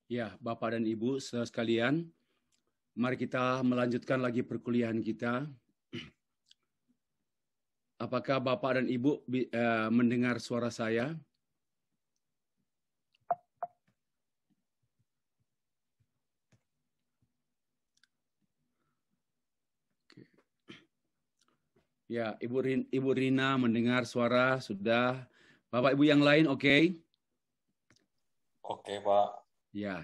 Ya, Bapak dan Ibu sekalian, mari kita melanjutkan lagi perkuliahan kita. Apakah Bapak dan Ibu mendengar suara saya? Ya, Ibu Rina mendengar suara sudah. Bapak Ibu yang lain oke? Oke, Pak. Ya,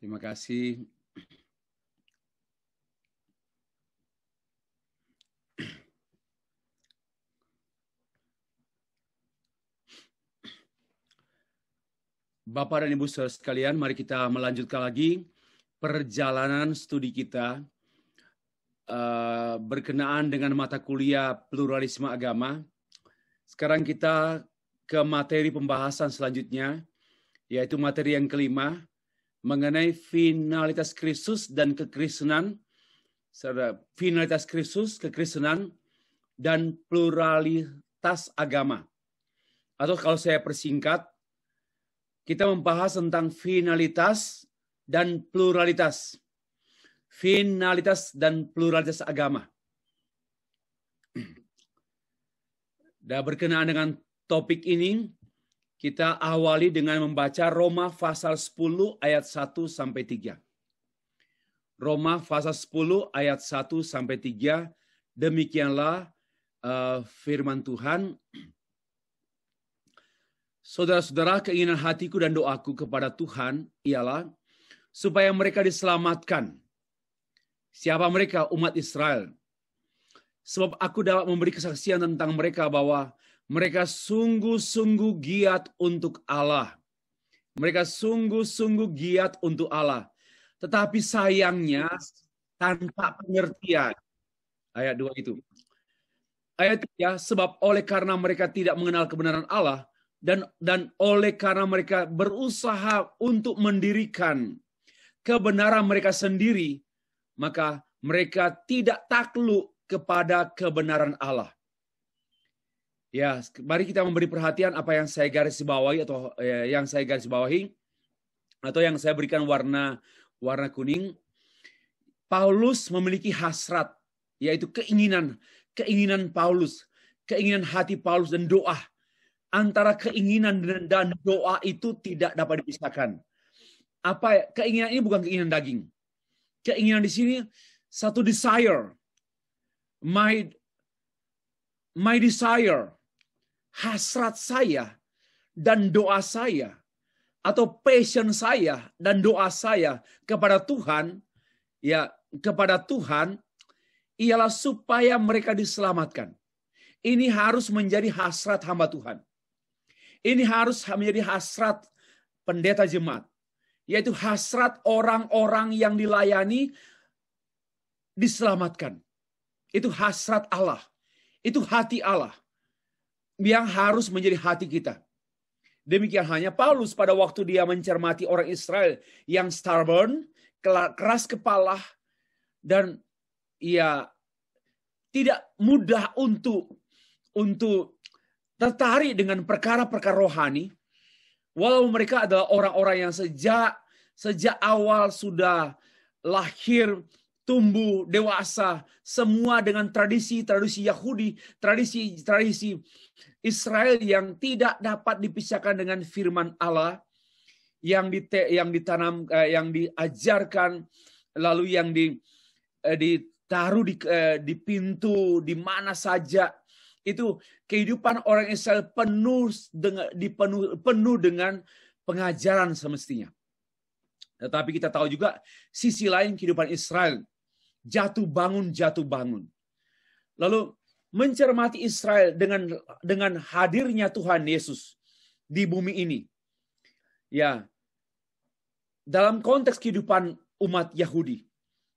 terima kasih. Bapak dan Ibu sekalian, mari kita melanjutkan lagi perjalanan studi kita berkenaan dengan mata kuliah pluralisme agama. Sekarang kita ke materi pembahasan selanjutnya, yaitu materi yang kelima, mengenai finalitas Kristus dan kekristenan, finalitas Kristus, kekristenan, dan pluralitas agama. Atau kalau saya persingkat, kita membahas tentang finalitas dan pluralitas. Finalitas dan pluralitas agama. Dan berkenaan dengan topik ini, kita awali dengan membaca Roma pasal 10 ayat 1 sampai 3. Roma pasal 10 ayat 1 sampai 3. Demikianlah firman Tuhan. Saudara-saudara, keinginan hatiku dan doaku kepada Tuhan ialah supaya mereka diselamatkan. Siapa mereka? Umat Israel. Sebab aku dapat memberi kesaksian tentang mereka bahwa mereka sungguh-sungguh giat untuk Allah. Mereka sungguh-sungguh giat untuk Allah. Tetapi sayangnya tanpa pengertian. Ayat 2 itu. Ayat 3, sebab oleh karena mereka tidak mengenal kebenaran Allah, dan oleh karena mereka berusaha untuk mendirikan kebenaran mereka sendiri, maka mereka tidak takluk kepada kebenaran Allah. Ya, mari kita memberi perhatian apa yang saya garis bawahi atau yang saya garis bawahi atau yang saya berikan warna kuning. Paulus memiliki hasrat, yaitu keinginan Paulus, keinginan hati Paulus dan doa. Antara keinginan dan doa itu tidak dapat dipisahkan. Keinginan ini bukan keinginan daging. Keinginan di sini satu desire. My desire, hasrat saya dan doa saya, atau passion saya dan doa saya kepada Tuhan, ialah supaya mereka diselamatkan. Ini harus menjadi hasrat hamba Tuhan. Ini harus menjadi hasrat pendeta jemaat, yaitu hasrat orang-orang yang dilayani diselamatkan. Itu hasrat Allah. Itu hati Allah yang harus menjadi hati kita. Demikian hanya Paulus pada waktu dia mencermati orang Israel yang stubborn, keras kepala, dan tidak mudah untuk tertarik dengan perkara-perkara rohani, walau mereka adalah orang-orang yang sejak awal sudah lahir, tumbuh, dewasa, semua dengan tradisi Yahudi, tradisi Israel yang tidak dapat dipisahkan dengan firman Allah yang ditanam, yang diajarkan, lalu yang ditaruh di pintu, di mana saja. Itu kehidupan orang Israel penuh dengan pengajaran semestinya. Tetapi kita tahu juga sisi lain kehidupan Israel, jatuh bangun. Lalu mencermati Israel dengan hadirnya Tuhan Yesus di bumi ini. Ya, dalam konteks kehidupan umat Yahudi,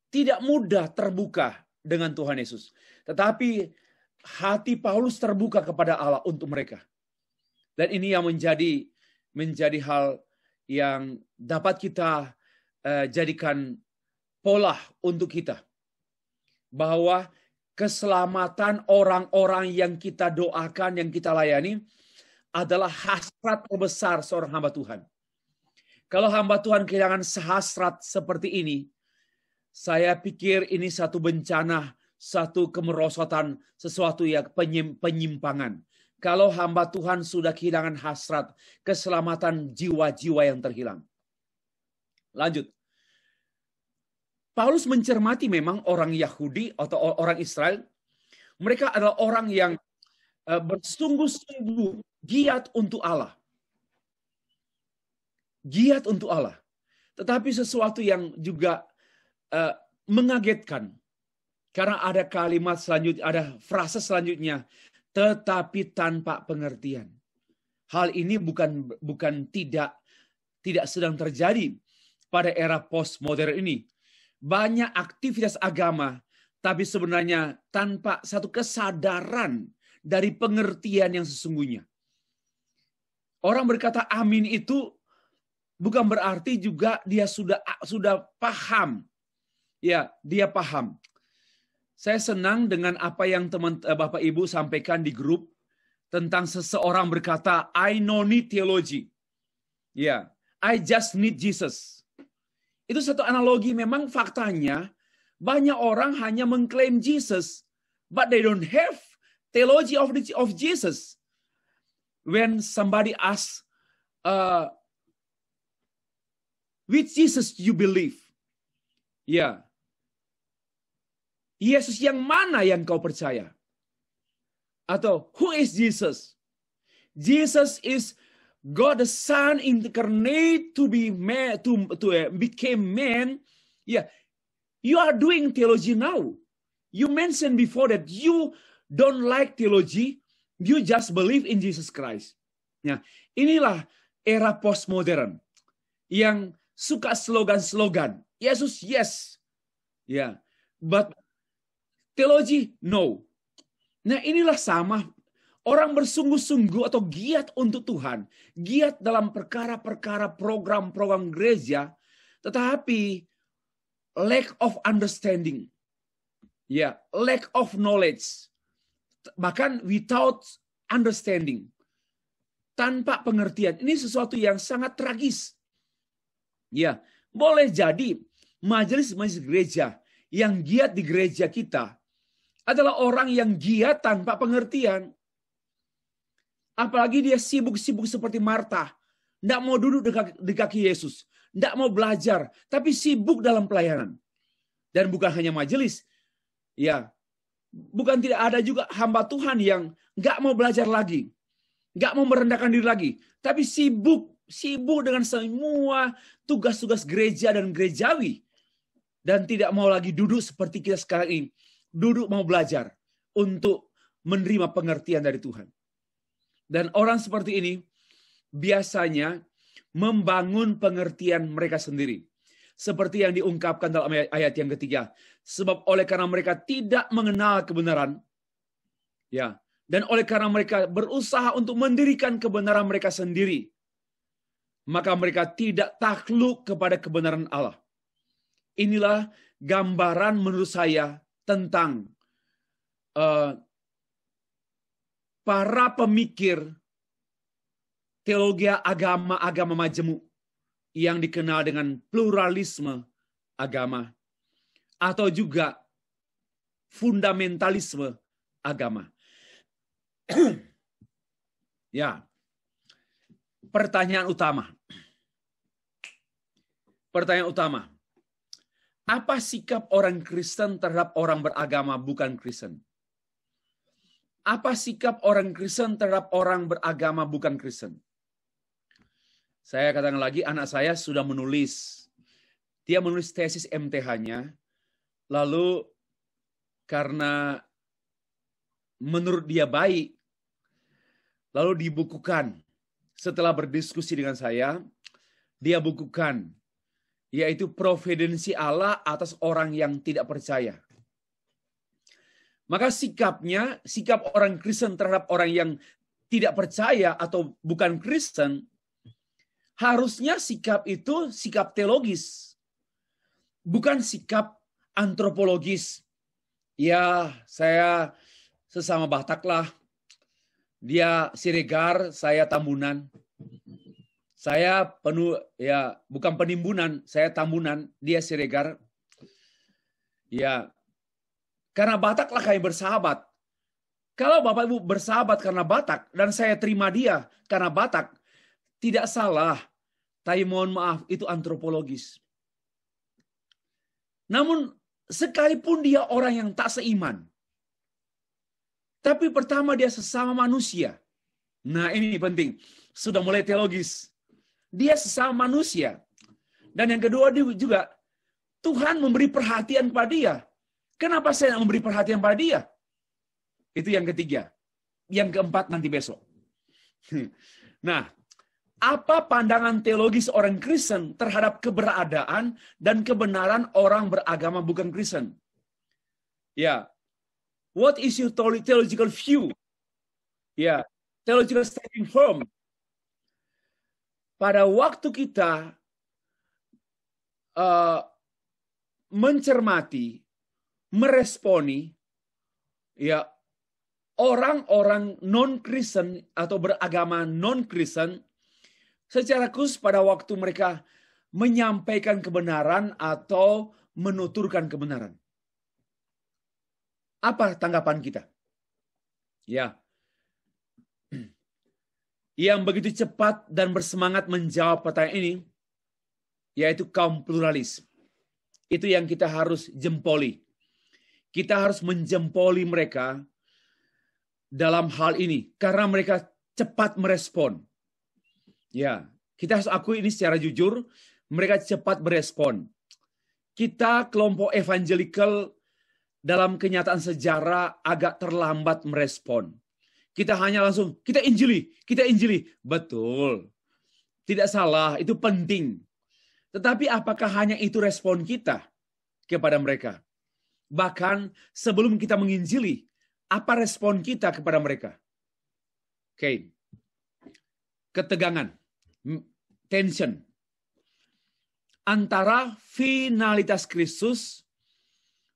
tidak mudah terbuka dengan Tuhan Yesus. Tetapi hati Paulus terbuka kepada Allah untuk mereka. Dan ini yang menjadi hal yang dapat kita jadikan pola untuk kita. Bahwa keselamatan orang-orang yang kita doakan, yang kita layani adalah hasrat terbesar seorang hamba Tuhan. Kalau hamba Tuhan kehilangan hasrat seperti ini, saya pikir ini satu bencana, satu kemerosotan, sesuatu yang penyimpangan. Kalau hamba Tuhan sudah kehilangan hasrat, keselamatan jiwa-jiwa yang terhilang. Lanjut. Paulus mencermati memang orang Yahudi atau orang Israel. Mereka adalah orang yang bersungguh-sungguh giat untuk Allah. Giat untuk Allah. Tetapi sesuatu yang juga mengagetkan. Karena ada kalimat selanjutnya, ada frase selanjutnya, tetapi tanpa pengertian. Hal ini bukan tidak sedang terjadi pada era postmodern ini. Banyak aktivitas agama, tapi sebenarnya tanpa satu kesadaran dari pengertian yang sesungguhnya. Orang berkata amin itu bukan berarti juga dia sudah paham. Ya, dia paham. Saya senang dengan apa yang teman Bapak Ibu sampaikan di grup tentang seseorang berkata, I no need theology. Ya, I just need Jesus. Itu satu analogi, memang faktanya banyak orang hanya mengklaim Jesus, but they don't have theology of Jesus. When somebody asks, which Jesus you believe? Ya, Yesus yang mana yang kau percaya? Atau who is Jesus? Jesus is God the Son incarnate to be man, to became man. Yeah, you are doing theology now. You mentioned before that you don't like theology, you just believe in Jesus Christ. Nah, inilah era postmodern yang suka slogan-slogan. Yesus yes, ya, but theology no. Nah, inilah sama. Orang bersungguh-sungguh atau giat untuk Tuhan, giat dalam perkara-perkara program-program gereja, tetapi lack of understanding, ya, lack of knowledge, bahkan without understanding, tanpa pengertian. Ini sesuatu yang sangat tragis. Ya, boleh jadi majelis-majelis gereja yang giat di gereja kita adalah orang yang giat tanpa pengertian. Apalagi dia sibuk-sibuk seperti Marta. Tidak mau duduk di kaki Yesus. Tidak mau belajar. Tapi sibuk dalam pelayanan. Dan bukan hanya majelis. Ya, bukan tidak ada juga hamba Tuhan yang nggak mau belajar lagi. Nggak mau merendahkan diri lagi. Tapi sibuk dengan semua tugas-tugas gereja dan gerejawi. Dan tidak mau lagi duduk seperti kita sekarang ini. Duduk mau belajar untuk menerima pengertian dari Tuhan. Dan orang seperti ini biasanya membangun pengertian mereka sendiri. Seperti yang diungkapkan dalam ayat yang ketiga. Sebab oleh karena mereka tidak mengenal kebenaran, ya, dan oleh karena mereka berusaha untuk mendirikan kebenaran mereka sendiri, maka mereka tidak takluk kepada kebenaran Allah. Inilah gambaran menurut saya tentang para pemikir teologi agama majemuk yang dikenal dengan pluralisme agama atau juga fundamentalisme agama. Ya, pertanyaan utama. Apa sikap orang Kristen terhadap orang beragama bukan Kristen? Apa sikap orang Kristen terhadap orang beragama bukan Kristen? Saya katakan lagi, anak saya sudah menulis. Dia menulis tesis MTH-nya. Lalu karena menurut dia baik, lalu dibukukan. Setelah berdiskusi dengan saya, dia bukukan. Yaitu providensi Allah atas orang yang tidak percaya. Maka sikap orang Kristen terhadap orang yang tidak percaya atau bukan Kristen, harusnya sikap itu sikap teologis. Bukan sikap antropologis. Ya, saya sesama Batak lah. Dia Siregar, saya Tambunan. Saya penuh ya, bukan penimbunan, saya tambunan, dia Siregar. Ya, karena Bataklah kami bersahabat. Kalau Bapak Ibu bersahabat karena Batak dan saya terima dia karena Batak, tidak salah. Tapi mohon maaf, itu antropologis. Namun sekalipun dia orang yang tak seiman, tapi pertama dia sesama manusia. Nah ini penting, sudah mulai teologis. Dia sesama manusia. Dan yang kedua dia juga, Tuhan memberi perhatian kepada dia. Kenapa saya memberi perhatian pada dia? Itu yang ketiga. Yang keempat nanti besok. Nah, apa pandangan teologis orang Kristen terhadap keberadaan dan kebenaran orang beragama bukan Kristen? Ya, what is your theological view? Ya, theological standing firm. Pada waktu kita mencermati, meresponi, ya orang-orang non-Kristen atau beragama non-Kristen, secara khusus pada waktu mereka menyampaikan kebenaran atau menuturkan kebenaran. Apa tanggapan kita? Ya, yang begitu cepat dan bersemangat menjawab pertanyaan ini, yaitu kaum pluralis. Itu yang kita harus jempoli. Kita harus menjempoli mereka dalam hal ini, karena mereka cepat merespon. Ya, kita harus akui ini secara jujur, mereka cepat berespon. Kita kelompok evangelikal dalam kenyataan sejarah agak terlambat merespon. Kita hanya langsung, kita injili. Betul. Tidak salah, itu penting. Tetapi apakah hanya itu respon kita kepada mereka? Bahkan sebelum kita menginjili, apa respon kita kepada mereka? Oke. Ketegangan. Tension antara finalitas Kristus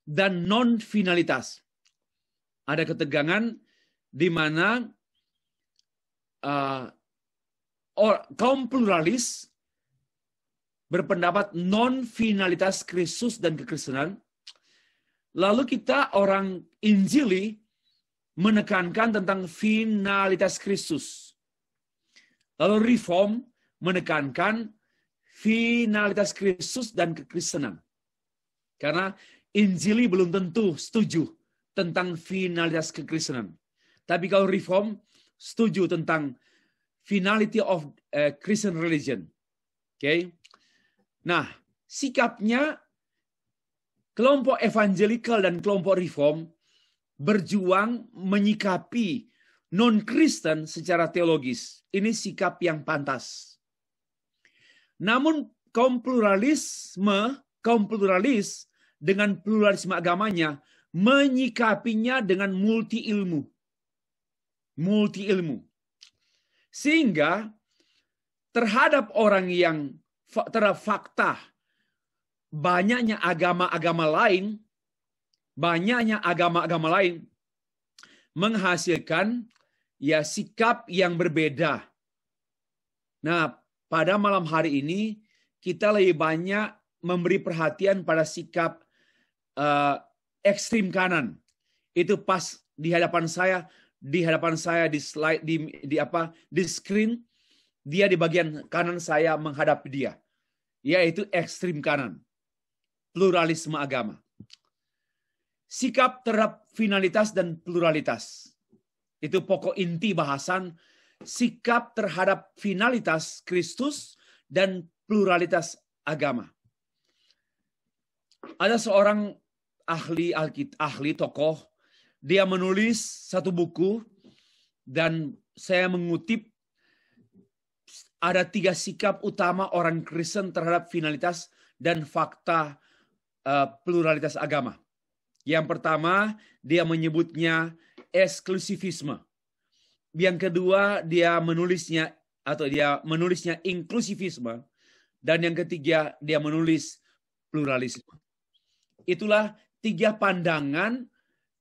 dan non-finalitas. Ada ketegangan di mana kaum pluralis berpendapat non-finalitas Kristus dan kekristenan. Lalu kita orang Injili menekankan tentang finalitas Kristus. Lalu Reform menekankan finalitas Kristus dan kekristenan. Karena Injili belum tentu setuju tentang finalitas kekristenan. Tapi kalau Reform setuju tentang finality of Christian religion. Oke. Nah, sikapnya kelompok evangelikal dan kelompok Reform berjuang menyikapi non-Kristen secara teologis. Ini sikap yang pantas. Namun kaum pluralis dengan pluralisme agamanya menyikapinya dengan multi ilmu. Sehingga terhadap orang yang terhadap fakta banyaknya agama-agama lain menghasilkan ya sikap yang berbeda. Nah, pada malam hari ini kita lebih banyak memberi perhatian pada sikap ekstrim kanan. Itu pas di hadapan saya di slide di screen, dia di bagian kanan saya menghadap dia, yaitu ekstrim kanan, pluralisme agama. Sikap terhadap finalitas dan pluralitas. Itu pokok inti bahasan, sikap terhadap finalitas Kristus dan pluralitas agama. Ada seorang ahli tokoh, dia menulis satu buku dan saya mengutip ada 3 sikap utama orang Kristen terhadap finalitas dan fakta pluralitas agama. Yang pertama, dia menyebutnya eksklusivisme. Yang kedua, dia menulisnya inklusivisme. Dan yang ketiga, dia menulis pluralisme. Itulah 3 pandangan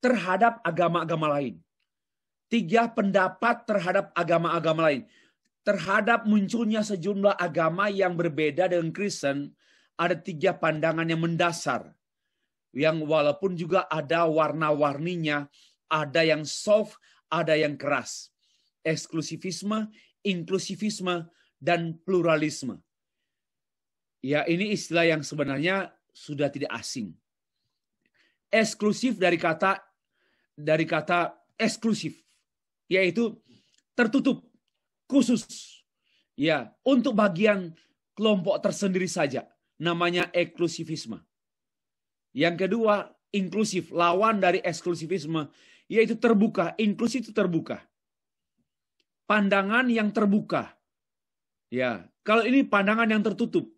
terhadap agama-agama lain. 3 pendapat terhadap agama-agama lain. terhadap munculnya sejumlah agama yang berbeda dengan Kristen, ada 3 pandangan yang mendasar. Yang walaupun juga ada warna-warninya, ada yang soft, ada yang keras. Eksklusivisme, inklusivisme, dan pluralisme. Ya, ini istilah yang sebenarnya sudah tidak asing. Eksklusif dari kata eksklusif, yaitu tertutup, khusus. Ya, untuk bagian kelompok tersendiri saja. Namanya eksklusivisme. Yang kedua, inklusif, lawan dari eksklusivisme, yaitu terbuka. Inklusif itu terbuka. Pandangan yang terbuka. Ya, kalau ini pandangan yang tertutup.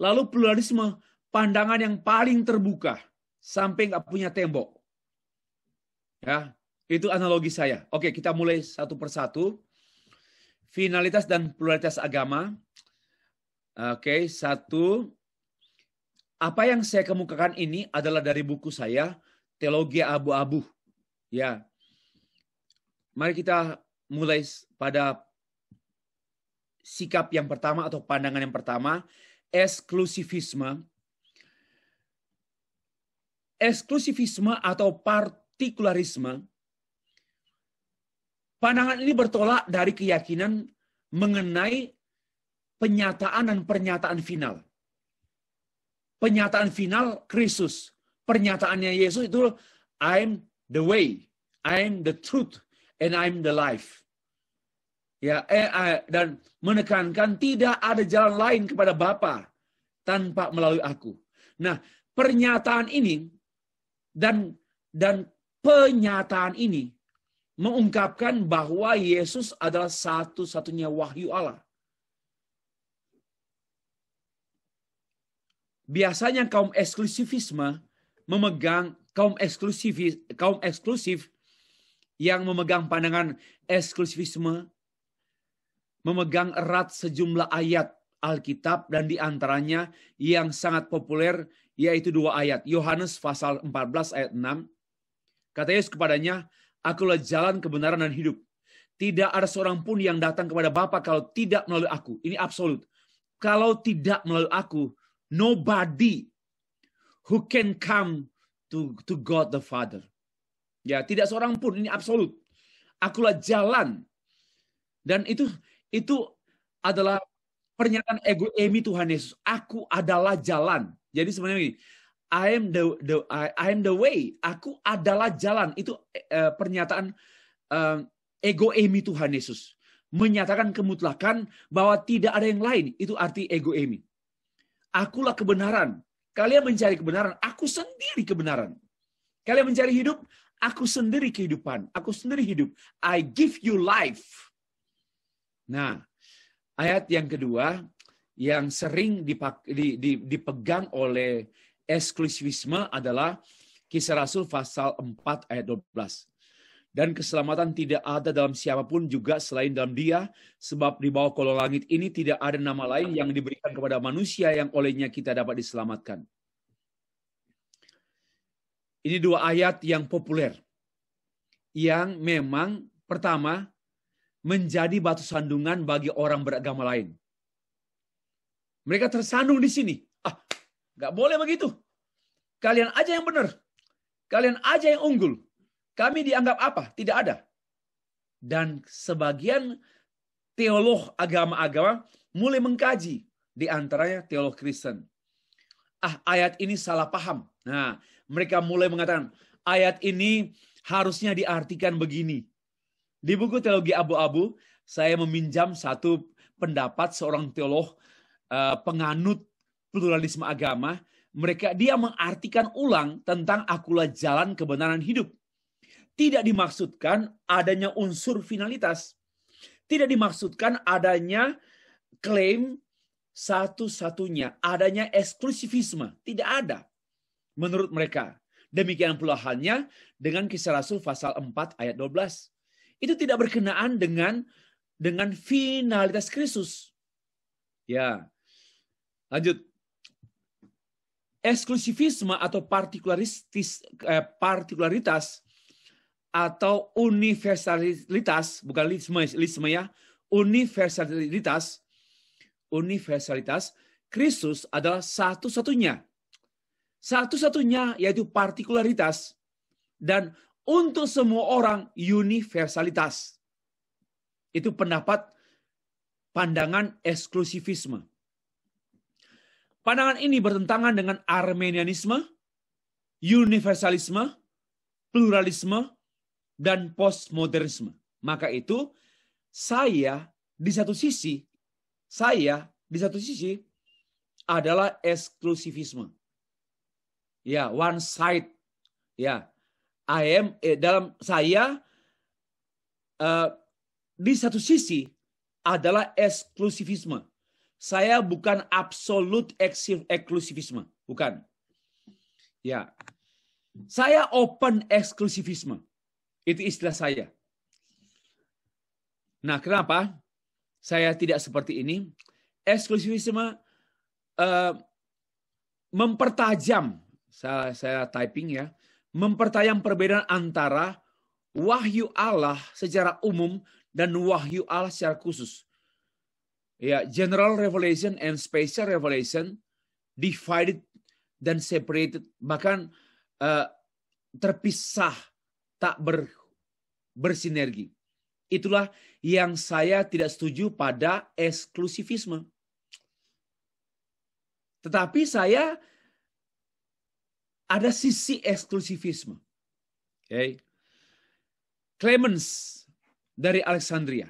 Lalu pluralisme, pandangan yang paling terbuka sampai nggak punya tembok. Ya, itu analogi saya. Oke, kita mulai satu persatu. Finalitas dan pluralitas agama. Oke, 1. Apa yang saya kemukakan ini adalah dari buku saya, Teologi Abu-Abu. Ya, mari kita mulai pada sikap yang pertama atau pandangan yang pertama. Eksklusivisme. Eksklusivisme atau partikularisme. Pandangan ini bertolak dari keyakinan mengenai penyataan dan pernyataan final. Pernyataan final Kristus. Pernyataannya Yesus itu, I'm the way, I'm the truth, and I'm the life. Ya, dan menekankan tidak ada jalan lain kepada Bapa tanpa melalui aku. Nah, pernyataan ini dan penyataan ini mengungkapkan bahwa Yesus adalah satu-satunya wahyu Allah. Biasanya kaum eksklusif yang memegang pandangan eksklusivisme memegang erat sejumlah ayat Alkitab dan diantaranya yang sangat populer yaitu 2 ayat. Yohanes pasal 14 ayat 6. Kata Yesus kepadanya, akulah jalan, kebenaran, dan hidup. Tidak ada seorang pun yang datang kepada Bapa kalau tidak melalui aku. Ini absolut. Kalau tidak melalui aku, nobody who can come to God the Father. Ya, tidak seorang pun, ini absolut. Akulah jalan. Dan itu adalah pernyataan ego emi Tuhan Yesus. Aku adalah jalan. Jadi sebenarnya ini, I am the way. Aku adalah jalan. Itu pernyataan ego emi Tuhan Yesus. Menyatakan kemutlakan bahwa tidak ada yang lain. Itu arti ego emi. Akulah kebenaran. Kalian mencari kebenaran. Aku sendiri kebenaran. Kalian mencari hidup. Aku sendiri kehidupan. Aku sendiri hidup. I give you life. Nah, ayat yang kedua yang sering dipegang oleh eksklusivisme adalah Kisah Rasul pasal 4 ayat 12. Dan keselamatan tidak ada dalam siapapun juga selain dalam Dia, sebab di bawah kolong langit ini tidak ada nama lain yang diberikan kepada manusia yang olehnya kita dapat diselamatkan. Ini 2 ayat yang populer. Yang memang pertama menjadi batu sandungan bagi orang beragama lain. Mereka tersandung di sini. Nggak boleh begitu. Kalian aja yang benar. Kalian aja yang unggul. Kami dianggap apa? Tidak ada. Dan sebagian teolog agama-agama mulai mengkaji. Di antaranya teolog Kristen. Ayat ini salah paham. Nah, mereka mulai mengatakan, ayat ini harusnya diartikan begini. Di buku Teologi Abu-Abu, saya meminjam satu pendapat seorang teolog penganut pluralisme agama. Dia mengartikan ulang tentang akulah jalan, kebenaran, hidup. Tidak dimaksudkan adanya unsur finalitas. Tidak dimaksudkan adanya klaim satu-satunya. Adanya eksklusivisme. Tidak ada. Menurut mereka. Demikian pula halnya dengan Kisah Rasul pasal 4 ayat 12. Itu tidak berkenaan dengan finalitas Kristus. Ya. Lanjut. Eksklusivisme atau partikularitas atau universalitas, bukan lisme ya, universalitas Kristus adalah satu-satunya. Satu-satunya yaitu partikularitas. Dan untuk semua orang universalitas. Itu pandangan eksklusivisme. Pandangan ini bertentangan dengan Arminianisme, universalisme, pluralisme, dan postmodernisme. Maka itu saya di satu sisi adalah eksklusivisme. Ya, one side. Ya, dalam saya di satu sisi adalah eksklusivisme. Saya bukan absolut eksklusivisme, bukan. Ya, saya open eksklusivisme. Itu istilah saya. Nah, kenapa saya tidak seperti ini? Eksklusivisme mempertajam, saya typing ya, mempertajam perbedaan antara wahyu Allah secara umum dan wahyu Allah secara khusus. Ya, general revelation and special revelation divided dan separated, bahkan terpisah, tak bersinergi. Itulah yang saya tidak setuju pada eksklusivisme. Tetapi saya ada sisi eksklusivisme. Okay. Clemens dari Alexandria.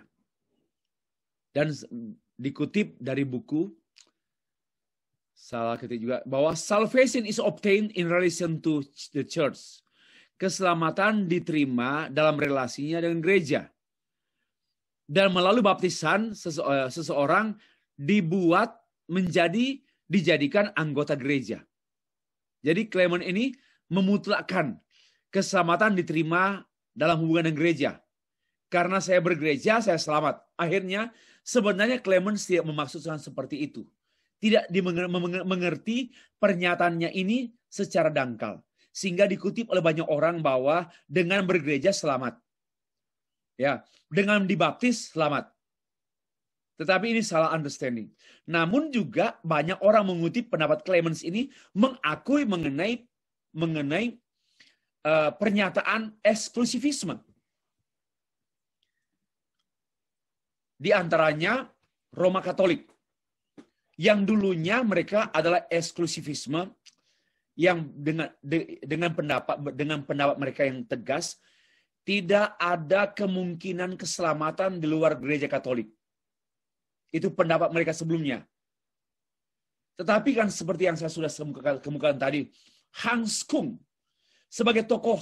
Dan dikutip dari buku, salah ketik juga, bahwa salvation is obtained in relation to the church. Keselamatan diterima dalam relasinya dengan gereja. Dan melalui baptisan, seseorang dijadikan anggota gereja. Jadi Clement ini memutlakkan keselamatan diterima dalam hubungan dengan gereja. Karena saya bergereja, saya selamat. Akhirnya sebenarnya Clement tidak memaksudkan seperti itu. Tidak mengerti pernyataannya ini secara dangkal. Sehingga dikutip oleh banyak orang bahwa dengan bergereja selamat. Ya, dengan dibaptis selamat. Tetapi ini salah understanding. Namun juga banyak orang mengutip pendapat Clemens ini mengakui mengenai pernyataan eksklusivisme. Di antaranya Roma Katolik. Yang dulunya mereka adalah eksklusivisme yang dengan pendapat mereka yang tegas, tidak ada kemungkinan keselamatan di luar gereja Katolik. Itu pendapat mereka sebelumnya. Tetapi kan seperti yang saya sudah kemukakan tadi, Hans Küng sebagai tokoh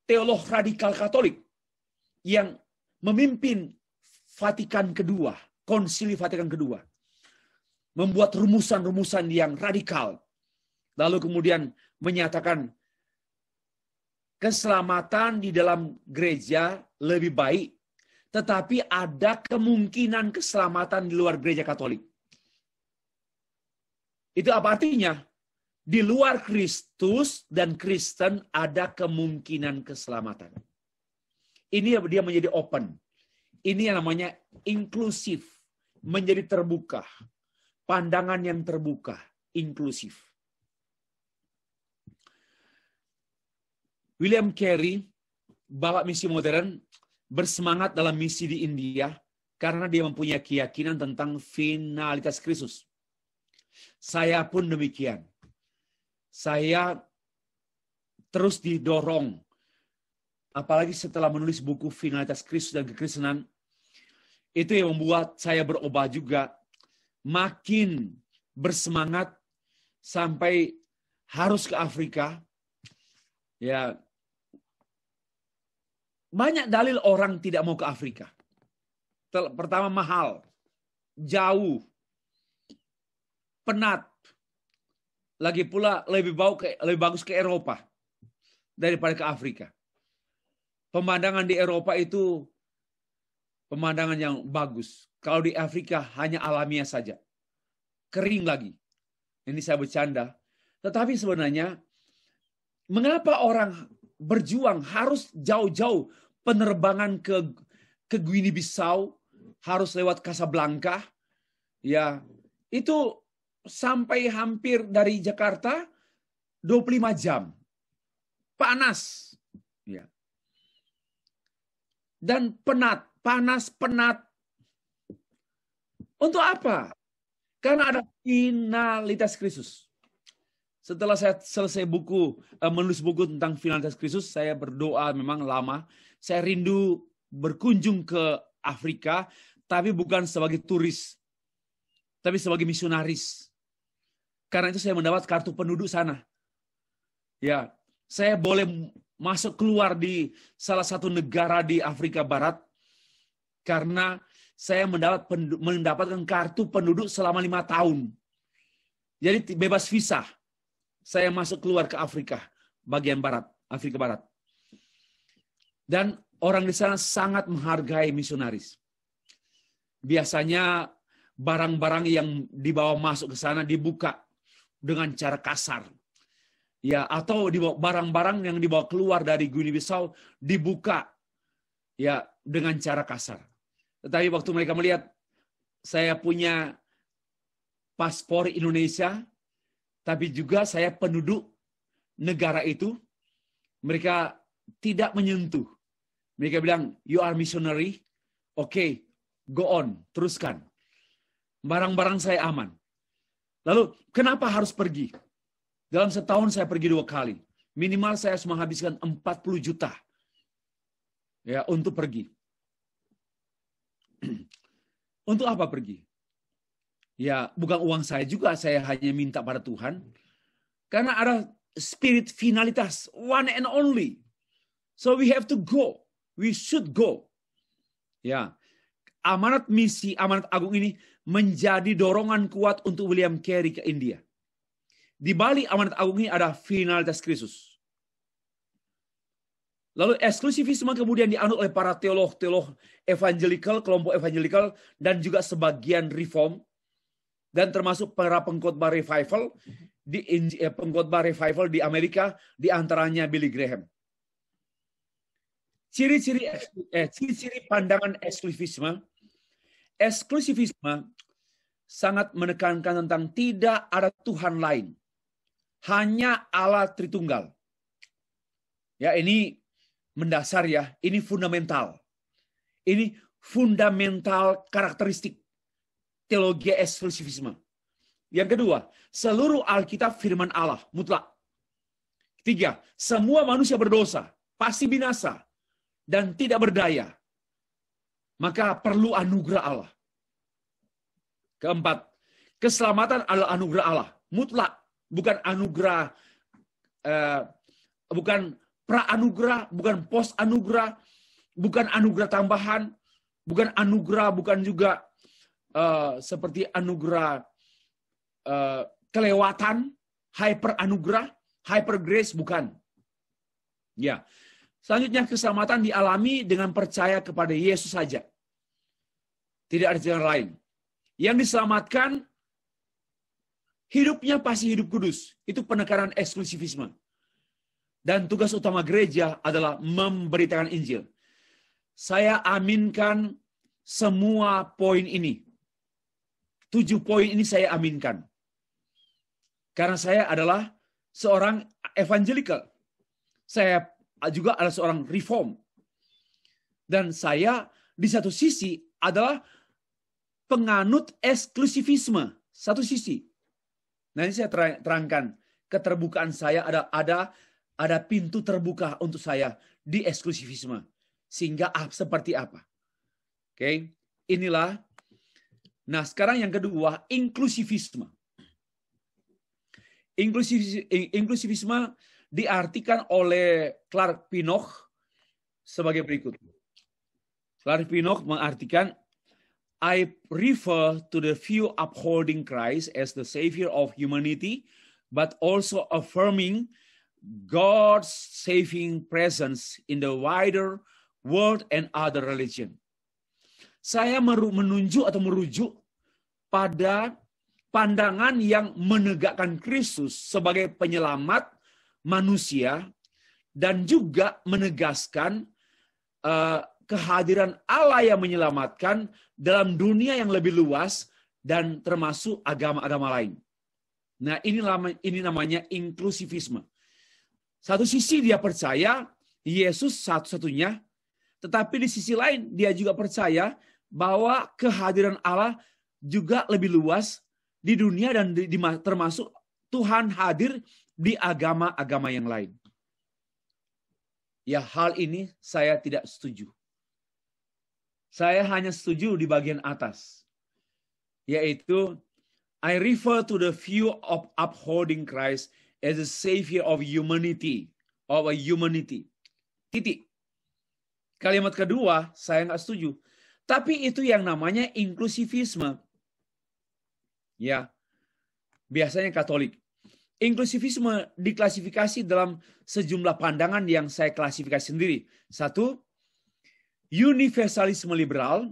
teolog radikal Katolik yang memimpin Vatikan kedua, Konsili Vatikan kedua, membuat rumusan-rumusan yang radikal, lalu kemudian menyatakan keselamatan di dalam gereja lebih baik, tetapi ada kemungkinan keselamatan di luar gereja Katolik. Itu apa artinya? Di luar Kristus dan Kristen ada kemungkinan keselamatan. Ini dia menjadi open. Ini yang namanya inklusif, menjadi terbuka. Pandangan yang terbuka, inklusif. William Carey, bapak misi modern, bersemangat dalam misi di India karena dia mempunyai keyakinan tentang finalitas Kristus. Saya pun demikian. Saya terus didorong, apalagi setelah menulis buku Finalitas Kristus dan Kekristenan, itu yang membuat saya berubah juga, makin bersemangat sampai harus ke Afrika. Ya, banyak dalil orang tidak mau ke Afrika. Pertama, mahal, jauh, penat. Lagi pula lebih bagus ke Eropa daripada ke Afrika. Pemandangan di Eropa itu pemandangan yang bagus. Kalau di Afrika hanya alamiah saja. Kering lagi. Ini saya bercanda. Tetapi sebenarnya mengapa orang berjuang harus jauh-jauh penerbangan ke Guinea Bissau, harus lewat Casablanca. Ya, itu sampai hampir dari Jakarta 25 jam. Panas. Ya. Dan penat, panas, penat. Untuk apa? Karena ada finalitas Kristus. Setelah saya selesai menulis buku tentang finalitas Kristus, saya berdoa memang lama. Saya rindu berkunjung ke Afrika, tapi bukan sebagai turis, tapi sebagai misionaris. Karena itu saya mendapat kartu penduduk sana. Ya, saya boleh masuk keluar di salah satu negara di Afrika Barat karena saya mendapatkan kartu penduduk selama 5 tahun. Jadi bebas visa. Saya masuk keluar ke Afrika bagian barat, Afrika Barat. Dan orang di sana sangat menghargai misionaris. Biasanya barang-barang yang dibawa masuk ke sana dibuka dengan cara kasar. Ya, atau barang-barang yang dibawa keluar dari Guinea-Bissau dibuka ya dengan cara kasar. Tetapi waktu mereka melihat saya punya paspor Indonesia, tapi juga saya penduduk negara itu, mereka tidak menyentuh. Mereka bilang, you are missionary, okay, go on, teruskan. Barang-barang saya aman. Lalu, kenapa harus pergi? Dalam setahun saya pergi 2 kali. Minimal saya harus menghabiskan 40 juta ya untuk pergi. Untuk apa pergi? Ya, bukan uang saya juga, saya hanya minta pada Tuhan. Karena ada spirit finalitas, one and only. So we have to go. We should go. Ya, amanat misi, amanat agung ini menjadi dorongan kuat untuk William Carey ke India. Di balik amanat agung ini ada finalitas Kristus. Lalu eksklusivisme kemudian dianut oleh para teolog evangelikal, kelompok evangelikal, dan juga sebagian reform, dan termasuk para pengkhotbah revival di Amerika, di antaranya Billy Graham. Ciri-ciri pandangan eksklusivisme sangat menekankan tentang tidak ada Tuhan lain, hanya Allah Tritunggal. Ya, ini mendasar ya, ini fundamental. Ini fundamental karakteristik teologi eksklusivisme. Yang kedua, seluruh Alkitab firman Allah, mutlak. Ketiga, semua manusia berdosa, pasti binasa, dan tidak berdaya. Maka perlu anugerah Allah. Keempat, keselamatan adalah anugerah Allah, mutlak. Bukan anugerah, bukan pra-anugerah, bukan post-anugerah, bukan anugerah tambahan, bukan anugerah, bukan juga seperti anugerah kelewatan, hyper-anugerah, hyper-grace, bukan. Ya. Selanjutnya, keselamatan dialami dengan percaya kepada Yesus saja. Tidak ada jalan lain. Yang diselamatkan, hidupnya pasti hidup kudus. Itu penekanan eksklusivisme. Dan tugas utama gereja adalah memberitakan Injil. Saya aminkan semua poin ini. 7 poin ini saya aminkan. Karena saya adalah seorang evangelikal. Saya juga adalah seorang reform. Dan saya di satu sisi adalah penganut eksklusivisme. Satu sisi. Nanti saya terangkan keterbukaan saya ada pintu terbuka untuk saya di eksklusivisme. Sehingga seperti apa? Oke, inilah. Nah, sekarang yang kedua, inklusivisme. Inklusivisme diartikan oleh Clark Pinnock sebagai berikut. Clark Pinnock mengartikan, I refer to the view upholding Christ as the Savior of humanity, but also affirming God's saving presence in the wider world and other religion. Saya merujuk pada pandangan yang menegakkan Kristus sebagai penyelamat manusia dan juga menegaskan kehadiran Allah yang menyelamatkan dalam dunia yang lebih luas dan termasuk agama-agama lain. Nah, ini namanya inklusivisme. Satu sisi dia percaya Yesus satu-satunya, tetapi di sisi lain dia juga percaya bahwa kehadiran Allah juga lebih luas di dunia dan termasuk Tuhan hadir di agama-agama yang lain. Ya, hal ini saya tidak setuju. Saya hanya setuju di bagian atas, yaitu I refer to the view of upholding Christ as a savior of humanity, Titik. Kalimat kedua saya nggak setuju. Tapi itu yang namanya inklusivisme. Ya, biasanya Katolik. Inklusivisme diklasifikasi dalam sejumlah pandangan yang saya klasifikasi sendiri. Satu, universalisme liberal.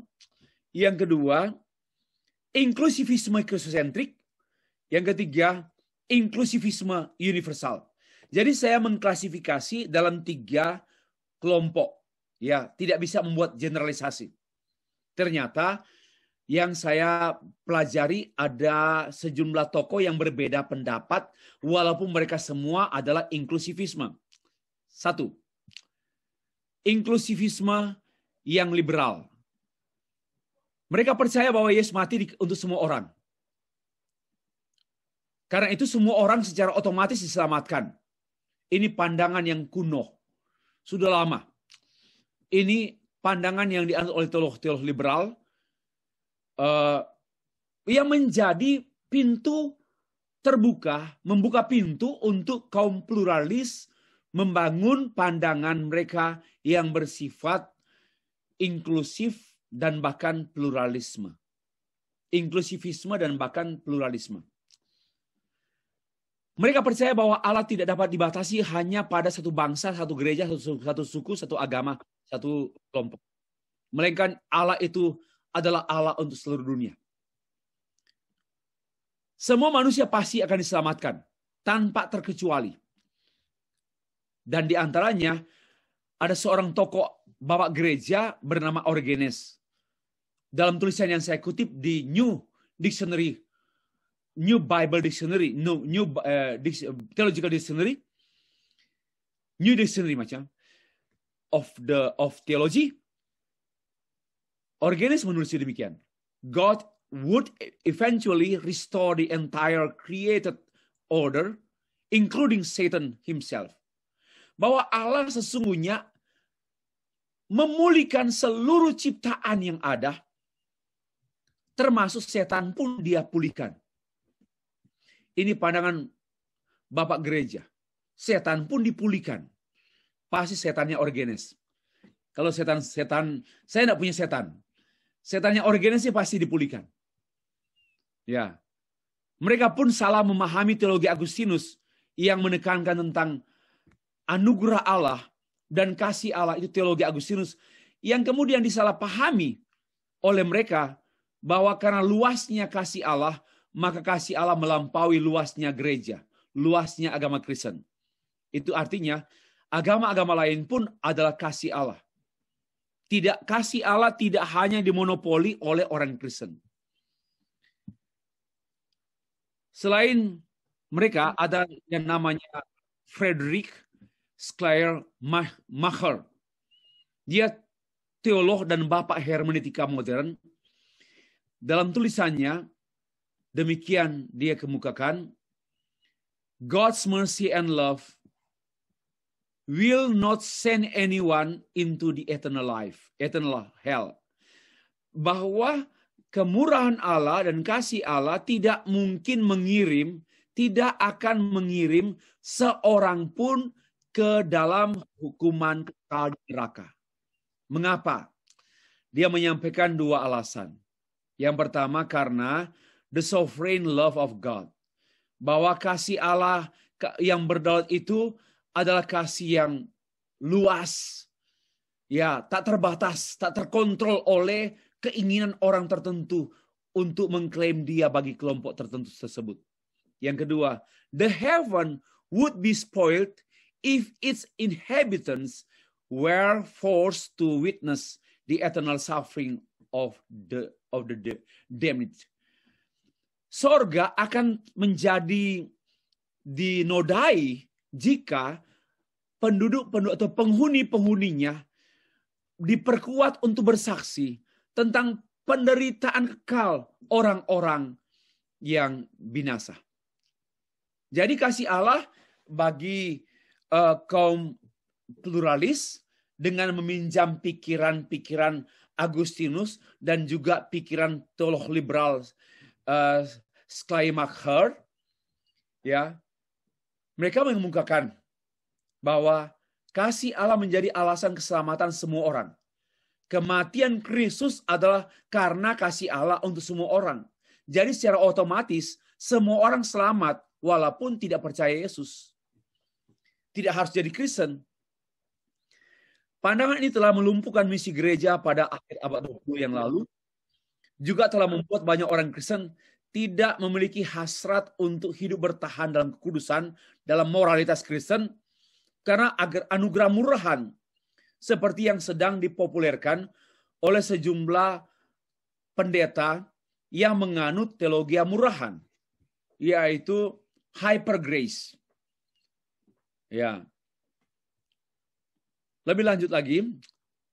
Yang kedua, inklusivisme kristosentrik. Yang ketiga, inklusivisme universal. Jadi saya mengklasifikasi dalam 3 kelompok. Ya, tidak bisa membuat generalisasi. Ternyata yang saya pelajari ada sejumlah tokoh yang berbeda pendapat walaupun mereka semua adalah inklusivisme. 1. Inklusivisme yang liberal. Mereka percaya bahwa Yesus mati untuk semua orang. Karena itu semua orang secara otomatis diselamatkan. Ini pandangan yang kuno. Sudah lama. Ini pandangan yang dianut oleh teolog-teolog liberal. Yang menjadi pintu terbuka, membuka pintu untuk kaum pluralis membangun pandangan mereka yang bersifat inklusif dan bahkan pluralisme. Inklusivisme dan bahkan pluralisme. Mereka percaya bahwa Allah tidak dapat dibatasi hanya pada satu bangsa, satu gereja, satu suku, satu agama, satu kelompok. Melainkan Allah itu adalah Allah untuk seluruh dunia. Semua manusia pasti akan diselamatkan tanpa terkecuali. Dan di antaranya ada seorang tokoh bapak gereja bernama Origenes. Dalam tulisan yang saya kutip di New Bible Dictionary, Theological Dictionary, New Dictionary macam of Theology, Origenes menulis demikian. God would eventually restore the entire created order, including Satan himself. Bahwa Allah sesungguhnya memulihkan seluruh ciptaan yang ada, termasuk setan pun dia pulihkan. Ini pandangan Bapak Gereja. Setan pun dipulihkan. Pasti setannya Origenes. Kalau setan, saya tidak punya setan. Setannya Origenes pasti dipulihkan. Ya, mereka pun salah memahami teologi Agustinus yang menekankan tentang anugerah Allah dan kasih Allah, itu teologi Agustinus yang kemudian disalahpahami oleh mereka bahwa karena luasnya kasih Allah, maka kasih Allah melampaui luasnya gereja, luasnya agama Kristen. Itu artinya agama-agama lain pun adalah kasih Allah. Kasih Allah tidak hanya dimonopoli oleh orang Kristen. Selain mereka ada yang namanya Friedrich Schleiermacher. Dia teolog dan bapak hermeneutika modern. Dalam tulisannya demikian dia kemukakan, God's mercy and love will not send anyone into the eternal hell. Bahwa kemurahan Allah dan kasih Allah tidak akan mengirim seorang pun ke dalam hukuman kekal di neraka. Mengapa? Dia menyampaikan 2 alasan. Yang pertama karena the sovereign love of God. Bahwa kasih Allah yang berdaulat itu adalah kasih yang luas. Ya, tak terbatas, tak terkontrol oleh keinginan orang tertentu untuk mengklaim dia bagi kelompok tertentu tersebut. Yang kedua, the heaven would be spoiled if its inhabitants were forced to witness the eternal suffering of the damned. Sorga akan menjadi dinodai jika penduduk-penduduk atau penghuni-penghuninya diperkuat untuk bersaksi tentang penderitaan kekal orang-orang yang binasa. Jadi kasih Allah bagi kaum pluralis dengan meminjam pikiran-pikiran Agustinus dan juga pikiran teolog liberal Schleiermacher, ya, mereka mengemukakan bahwa kasih Allah menjadi alasan keselamatan semua orang. Kematian Kristus adalah karena kasih Allah untuk semua orang. Jadi secara otomatis semua orang selamat walaupun tidak percaya Yesus. Tidak harus jadi Kristen. Pandangan ini telah melumpuhkan misi gereja pada akhir abad 20 yang lalu. Juga telah membuat banyak orang Kristen tidak memiliki hasrat untuk hidup bertahan dalam kekudusan, dalam moralitas Kristen, karena agar anugerah murahan seperti yang sedang dipopulerkan oleh sejumlah pendeta yang menganut teologi murahan, yaitu hyper grace. Ya. Lebih lanjut lagi,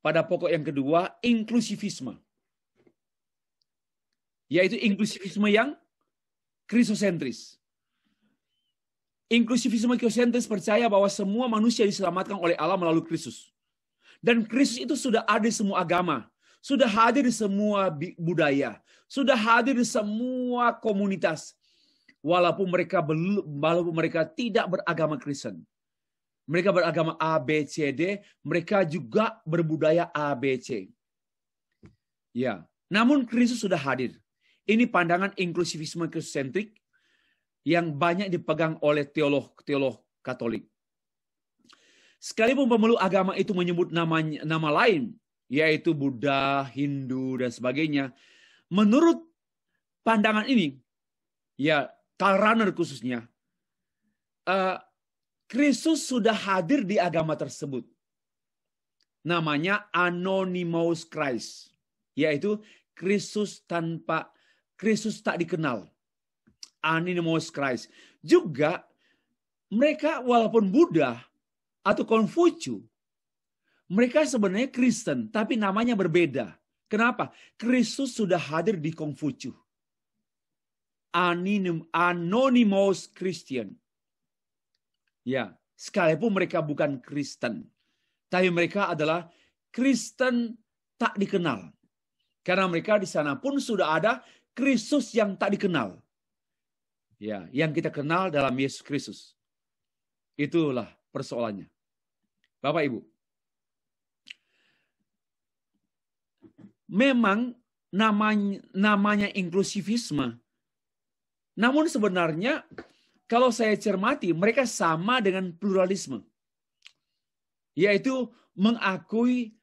pada pokok yang kedua, inklusivisme. Yaitu inklusivisme yang kristosentris. Inklusivisme kristosentris percaya bahwa semua manusia diselamatkan oleh Allah melalui Kristus. Dan Kristus itu sudah ada di semua agama, sudah hadir di semua budaya, sudah hadir di semua komunitas. Walaupun mereka tidak beragama Kristen. Mereka beragama A, B, C, D, mereka juga berbudaya A, B, C. Ya, namun Kristus sudah hadir. Ini pandangan inklusivisme kristosentrik yang banyak dipegang oleh teolog Katolik. Sekalipun pemeluk agama itu menyebut nama lain, yaitu Buddha, Hindu, dan sebagainya, menurut pandangan ini, ya Karl Rahner khususnya, Kristus sudah hadir di agama tersebut. Namanya Anonymous Christ, yaitu Kristus tak dikenal. Anonymous Christ. Juga mereka walaupun Buddha atau Konfusius, mereka sebenarnya Kristen, tapi namanya berbeda. Kenapa? Kristus sudah hadir di Konfusius. Anonymous Christian. Ya, sekalipun mereka bukan Kristen, tapi mereka adalah Kristen tak dikenal. Karena mereka di sana pun sudah ada Kristus yang tak dikenal. Ya, yang kita kenal dalam Yesus Kristus. Itulah persoalannya. Bapak Ibu. Memang namanya inklusivisme. Namun sebenarnya kalau saya cermati mereka sama dengan pluralisme. Yaitu mengakui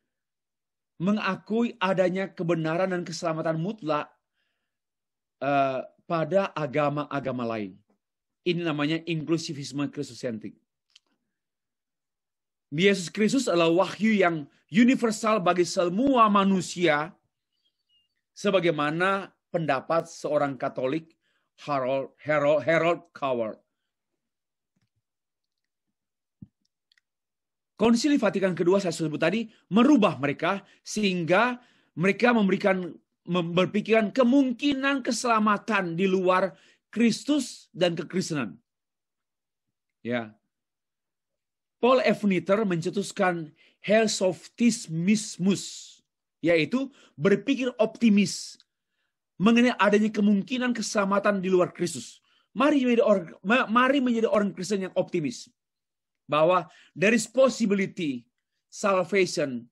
adanya kebenaran dan keselamatan mutlak pada agama-agama lain. Ini namanya inklusivisme kristosentrik. Yesus Kristus adalah wahyu yang universal bagi semua manusia, sebagaimana pendapat seorang Katolik, Harold Coward. Konsili Vatikan kedua saya sebut tadi merubah mereka sehingga mereka berpikiran kemungkinan keselamatan di luar Kristus dan kekristenan. Ya. Paul F. Nitter mencetuskan Heilsoptimismus, yaitu berpikir optimis mengenai adanya kemungkinan keselamatan di luar Kristus. Mari menjadi orang Kristen yang optimis. Bahwa there is possibility salvation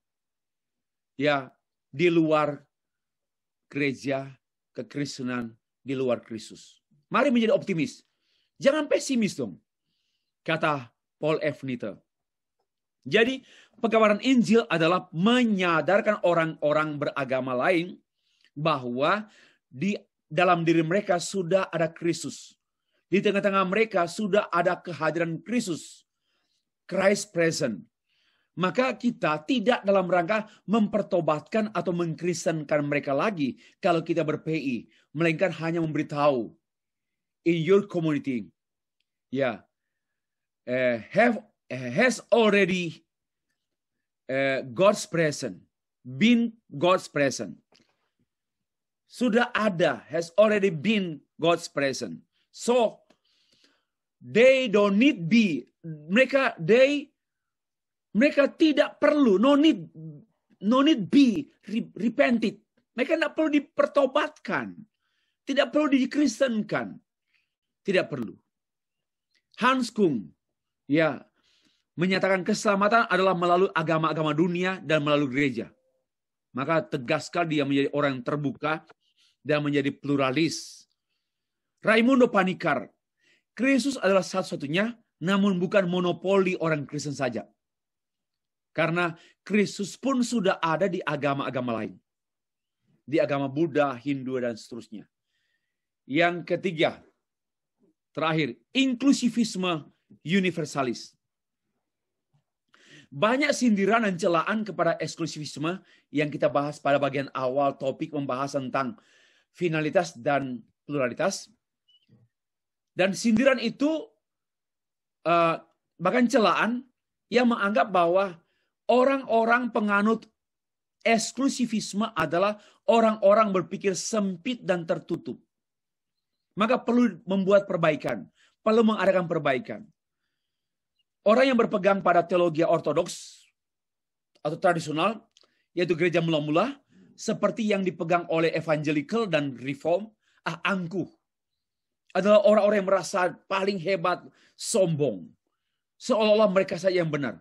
ya di luar gereja, kekristenan, di luar Kristus. Mari menjadi optimis. Jangan pesimis dong. Kata Paul F. Nitter. Jadi pekabaran Injil adalah menyadarkan orang-orang beragama lain bahwa di dalam diri mereka sudah ada Kristus. Di tengah-tengah mereka sudah ada kehadiran Kristus. Christ present. Maka kita tidak dalam rangka mempertobatkan atau mengkristenkan mereka lagi kalau kita ber-PI, melainkan hanya memberitahu in your community, has already God's presence, been God's presence. Sudah ada, has already been God's presence. So they don't need mereka tidak perlu, no need be repented. Mereka tidak perlu dipertobatkan. Tidak perlu dikristenkan. Tidak perlu. Hans Kung menyatakan keselamatan adalah melalui agama-agama dunia dan melalui gereja. Maka tegas sekali dia menjadi orang yang terbuka dan menjadi pluralis. Raimundo Panikkar, Kristus adalah satu-satunya, namun bukan monopoli orang Kristen saja. Karena Kristus pun sudah ada di agama-agama lain. Di agama Buddha, Hindu, dan seterusnya. Yang ketiga, terakhir, inklusivisme universalis. Banyak sindiran dan celaan kepada eksklusivisme yang kita bahas pada bagian awal topik membahas tentang finalitas dan pluralitas. Dan sindiran itu bahkan celaan yang menganggap bahwa orang-orang penganut eksklusivisme adalah orang-orang berpikir sempit dan tertutup. Maka perlu membuat perbaikan, perlu mengadakan perbaikan. Orang yang berpegang pada teologi ortodoks atau tradisional, yaitu gereja mula-mula, seperti yang dipegang oleh evangelical dan reform, angkuh. Adalah orang-orang yang merasa paling hebat, sombong. Seolah-olah mereka saja yang benar.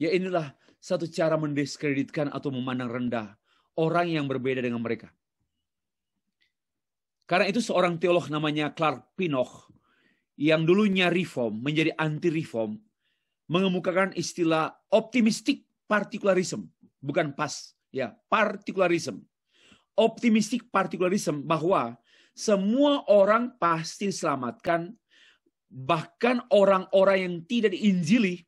Ya inilah satu cara mendiskreditkan atau memandang rendah orang yang berbeda dengan mereka. Karena itu seorang teolog namanya Clark Pinnock yang dulunya reform menjadi anti-reform mengemukakan istilah optimistic particularism, bukan particularism. Optimistic particularism bahwa semua orang pasti diselamatkan, bahkan orang-orang yang tidak diinjili,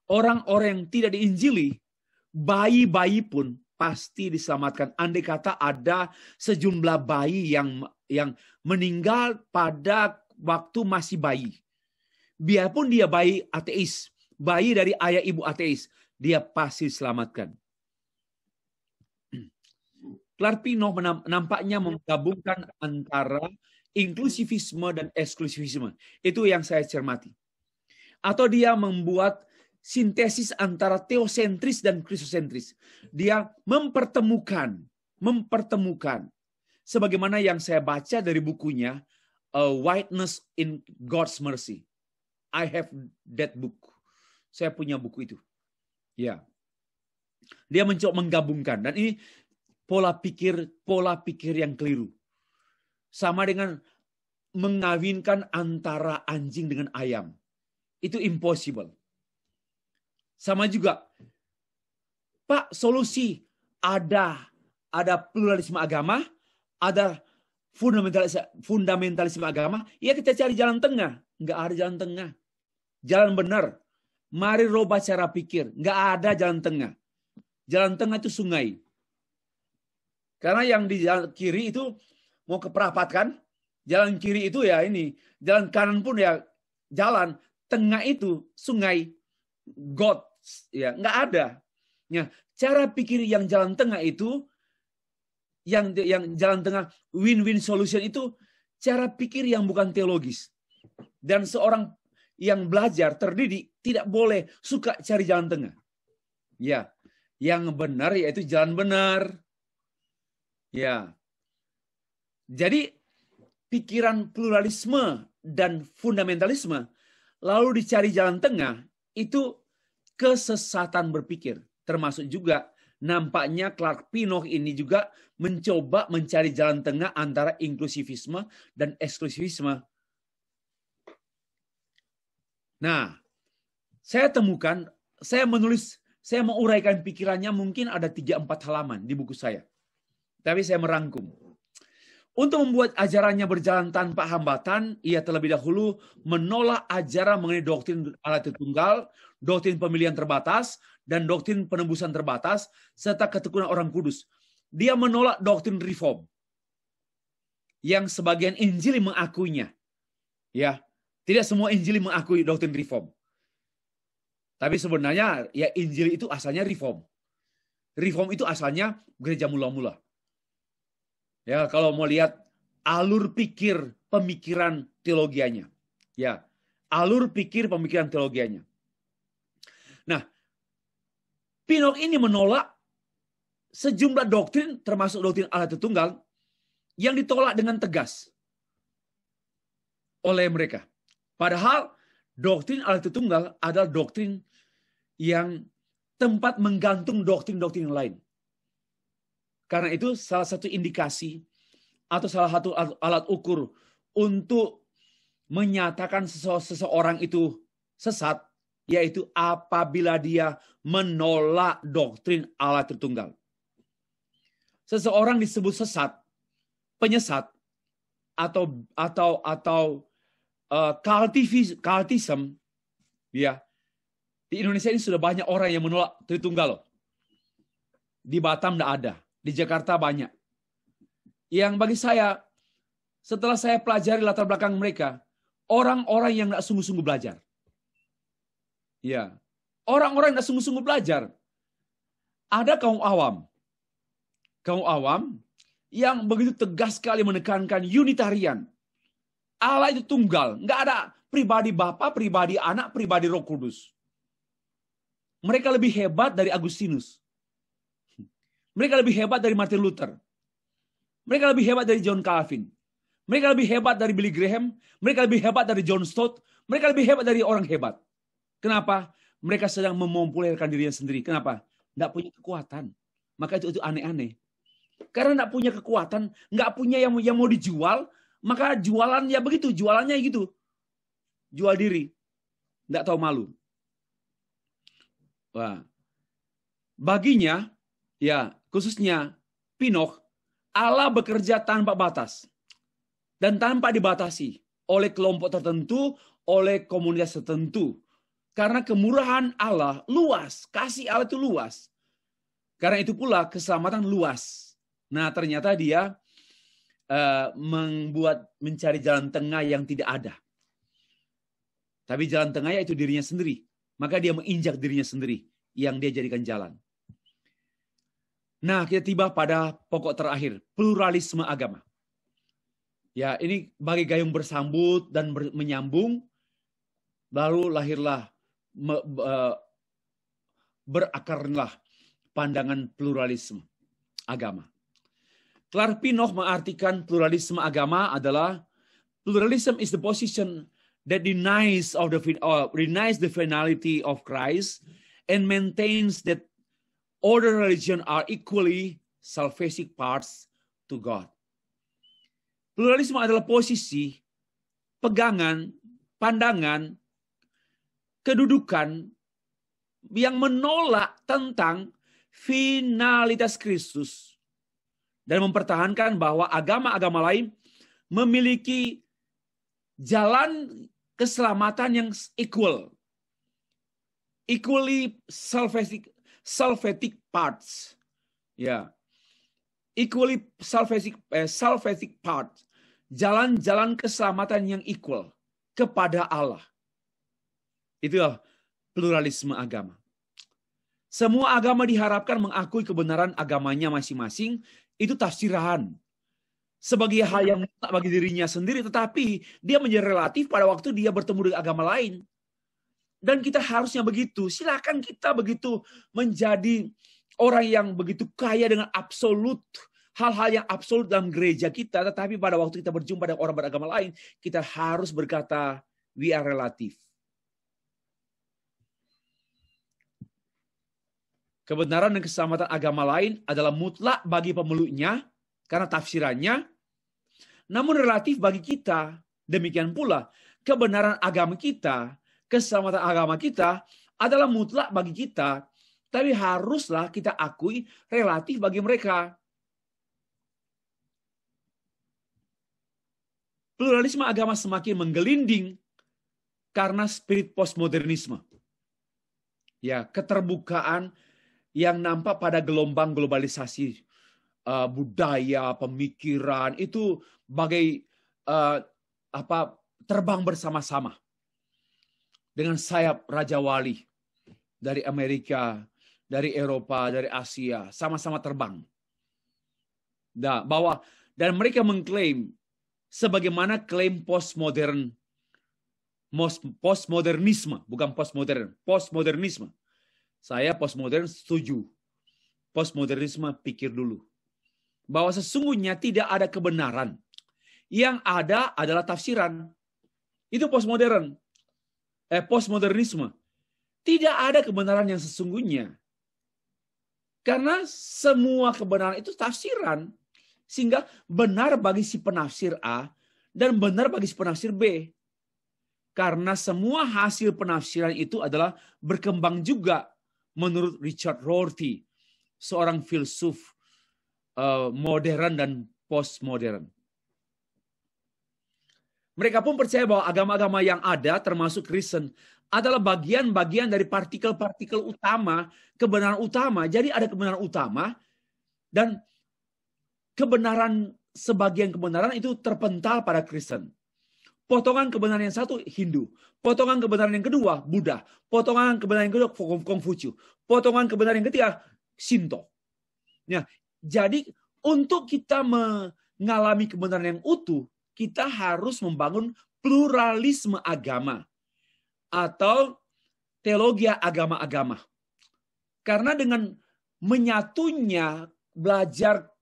orang-orang yang tidak diinjili, bayi-bayi pun pasti diselamatkan. Andai kata ada sejumlah bayi yang meninggal pada waktu masih bayi. Biarpun dia bayi ateis, bayi dari ayah ibu ateis, dia pasti diselamatkan. Clark Pinnock nampaknya menggabungkan antara inklusivisme dan eksklusivisme. Itu yang saya cermati. Atau dia membuat sintesis antara teosentris dan kristosentris. Dia mempertemukan. Sebagaimana yang saya baca dari bukunya, A Whiteness in God's Mercy. I have that book. Saya punya buku itu. Dia mencoba menggabungkan. Dan ini pola pikir yang keliru. Sama dengan mengawinkan antara anjing dengan ayam. Itu impossible. Sama juga, Pak, solusi ada pluralisme agama, ada fundamentalisme agama, ya kita cari jalan tengah. Nggak ada jalan tengah. Jalan benar. Mari rubah cara pikir. Nggak ada jalan tengah. Jalan tengah itu sungai. Karena yang di jalan kiri itu mau ke perapat kan? Jalan kiri itu ya ini. Jalan kanan pun ya jalan. Tengah itu sungai. God. Ya, nggak ada. Ya, cara pikir yang jalan tengah itu, yang jalan tengah win-win solution itu cara pikir yang bukan teologis. Dan seorang yang belajar, terdidik, tidak boleh suka cari jalan tengah. Ya, yang benar yaitu jalan benar. Ya. Jadi pikiran pluralisme dan fundamentalisme lalu dicari jalan tengah itu kesesatan berpikir. Termasuk juga nampaknya Clark Pinnock ini juga mencoba mencari jalan tengah antara inklusivisme dan eksklusivisme. Nah, saya temukan, saya menguraikan pikirannya mungkin ada 3-4 halaman di buku saya. Tapi saya merangkum. Untuk membuat ajarannya berjalan tanpa hambatan, ia terlebih dahulu menolak ajaran mengenai doktrin Allah Tritunggal, doktrin pemilihan terbatas, dan doktrin penebusan terbatas, serta ketekunan orang kudus. Dia menolak doktrin reform, yang sebagian Injil mengakuinya. Ya, tidak semua Injil mengakui doktrin reform. Tapi sebenarnya ya Injil itu asalnya reform. Reform itu asalnya gereja mula-mula. Ya, kalau mau lihat alur pikir pemikiran teologianya. Ya, alur pikir pemikiran teologianya. Nah, Pinok ini menolak sejumlah doktrin termasuk doktrin Allah Tritunggal yang ditolak dengan tegas oleh mereka. Padahal doktrin Allah Tritunggal adalah doktrin yang tempat menggantung doktrin-doktrin yang lain. Karena itu salah satu indikasi atau salah satu alat ukur untuk menyatakan seseorang itu sesat, yaitu apabila dia menolak doktrin Allah Tritunggal. Seseorang disebut sesat, penyesat, atau cultism, ya. Di Indonesia ini sudah banyak orang yang menolak Tritunggal loh. Di Batam tidak ada, di Jakarta banyak. Yang bagi saya, setelah saya pelajari latar belakang mereka, orang-orang yang tidak sungguh-sungguh belajar. Ya, orang-orang yang tidak sungguh-sungguh belajar. Ada kaum awam yang begitu tegas sekali menekankan Unitarian. Allah itu tunggal, nggak ada pribadi Bapa, pribadi Anak, pribadi Roh Kudus. Mereka lebih hebat dari Agustinus. Mereka lebih hebat dari Martin Luther. Mereka lebih hebat dari John Calvin. Mereka lebih hebat dari Billy Graham. Mereka lebih hebat dari John Stott. Mereka lebih hebat dari orang hebat. Kenapa? Mereka sedang mempopulerkan dirinya sendiri. Kenapa? Tidak punya kekuatan. Maka itu aneh-aneh. Karena tidak punya kekuatan, nggak punya yang mau dijual, maka jualan ya begitu, jualannya gitu. Jual diri. Tidak tahu malu. Wah. Baginya, ya khususnya Pinok, Allah bekerja tanpa batas dan tanpa dibatasi oleh kelompok tertentu, oleh komunitas tertentu. Karena kemurahan Allah luas, kasih Allah itu luas. Karena itu pula keselamatan luas. Nah, ternyata dia mencari jalan tengah yang tidak ada. Tapi jalan tengahnya itu dirinya sendiri. Maka dia menginjak dirinya sendiri yang dia jadikan jalan. Nah, kita tiba pada pokok terakhir, pluralisme agama. Ya, ini bagi gayung bersambut dan menyambung, baru lahirlah, berakarlah pandangan pluralisme agama. Clark Pinnock mengartikan pluralisme agama adalah pluralism is the position that denies the finality of Christ and maintains that all the religions are equally salvific parts to God. Pluralisme adalah posisi, pegangan, pandangan, kedudukan yang menolak tentang finalitas Kristus dan mempertahankan bahwa agama-agama lain memiliki jalan keselamatan yang equally salvific parts, ya, equally salvific parts, jalan-jalan keselamatan yang equal kepada Allah. Itulah pluralisme agama. Semua agama diharapkan mengakui kebenaran agamanya masing-masing. Itu tafsiran sebagai hal yang tak bagi dirinya sendiri, tetapi dia menjadi relatif pada waktu dia bertemu dengan agama lain. Dan kita harusnya begitu. Silakan kita begitu menjadi orang yang begitu kaya dengan absolut, hal-hal yang absolut dalam gereja kita, tetapi pada waktu kita berjumpa dengan orang beragama lain, kita harus berkata, we are relative. Kebenaran dan keselamatan agama lain adalah mutlak bagi pemeluknya karena tafsirannya, namun relatif bagi kita. Demikian pula kebenaran agama kita, keselamatan agama kita adalah mutlak bagi kita, tapi haruslah kita akui relatif bagi mereka. pluralisme agama semakin menggelinding karena spirit postmodernisme. Ya, keterbukaan yang nampak pada gelombang globalisasi budaya, pemikiran itu bagai terbang bersama-sama dengan sayap Raja Wali dari Amerika, dari Eropa, dari Asia, sama-sama terbang. Dan mereka mengklaim sebagaimana klaim postmodernisme, bukan postmodern, postmodernisme. Saya postmodern setuju. Postmodernisme pikir dulu. Bahwa sesungguhnya tidak ada kebenaran. Yang ada adalah tafsiran. Itu postmodernisme. Tidak ada kebenaran yang sesungguhnya. Karena semua kebenaran itu tafsiran. Sehingga benar bagi si penafsir A dan benar bagi si penafsir B. Karena semua hasil penafsiran itu adalah berkembang juga menurut Richard Rorty, seorang filsuf modern dan postmodern. Mereka pun percaya bahwa agama-agama yang ada, termasuk Kristen, adalah bagian-bagian dari partikel-partikel utama, kebenaran utama. Jadi ada kebenaran utama, dan sebagian kebenaran itu terpental pada Kristen. Potongan kebenaran yang satu Hindu, potongan kebenaran yang kedua Buddha, potongan kebenaran yang kedua Konghucu, potongan kebenaran yang ketiga Shinto. Nah, jadi untuk kita mengalami kebenaran yang utuh, kita harus membangun pluralisme agama atau teologi agama-agama. Karena dengan menyatunya belajar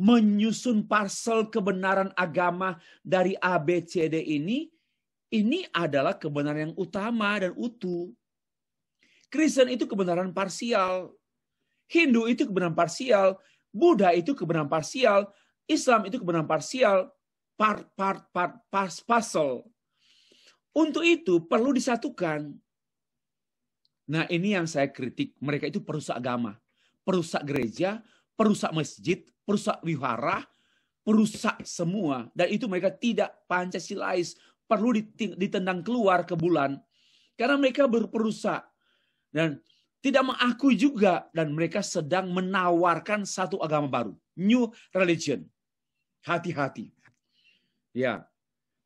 menyusun parsel kebenaran agama dari A, B, C, D ini adalah kebenaran yang utama dan utuh. Kristen itu kebenaran parsial. Hindu itu kebenaran parsial. Buddha itu kebenaran parsial. Islam itu kebenaran parsial. Puzzle. Untuk itu perlu disatukan. Nah, ini yang saya kritik. Mereka itu perusak agama. Perusak gereja, perusak masjid, perusak wihara, perusak semua. Dan itu mereka tidak Pancasilais. Perlu ditendang keluar ke bulan. Karena mereka perusak. Dan tidak mengakui juga. Dan mereka sedang menawarkan satu agama baru. New religion. Hati-hati. Ya.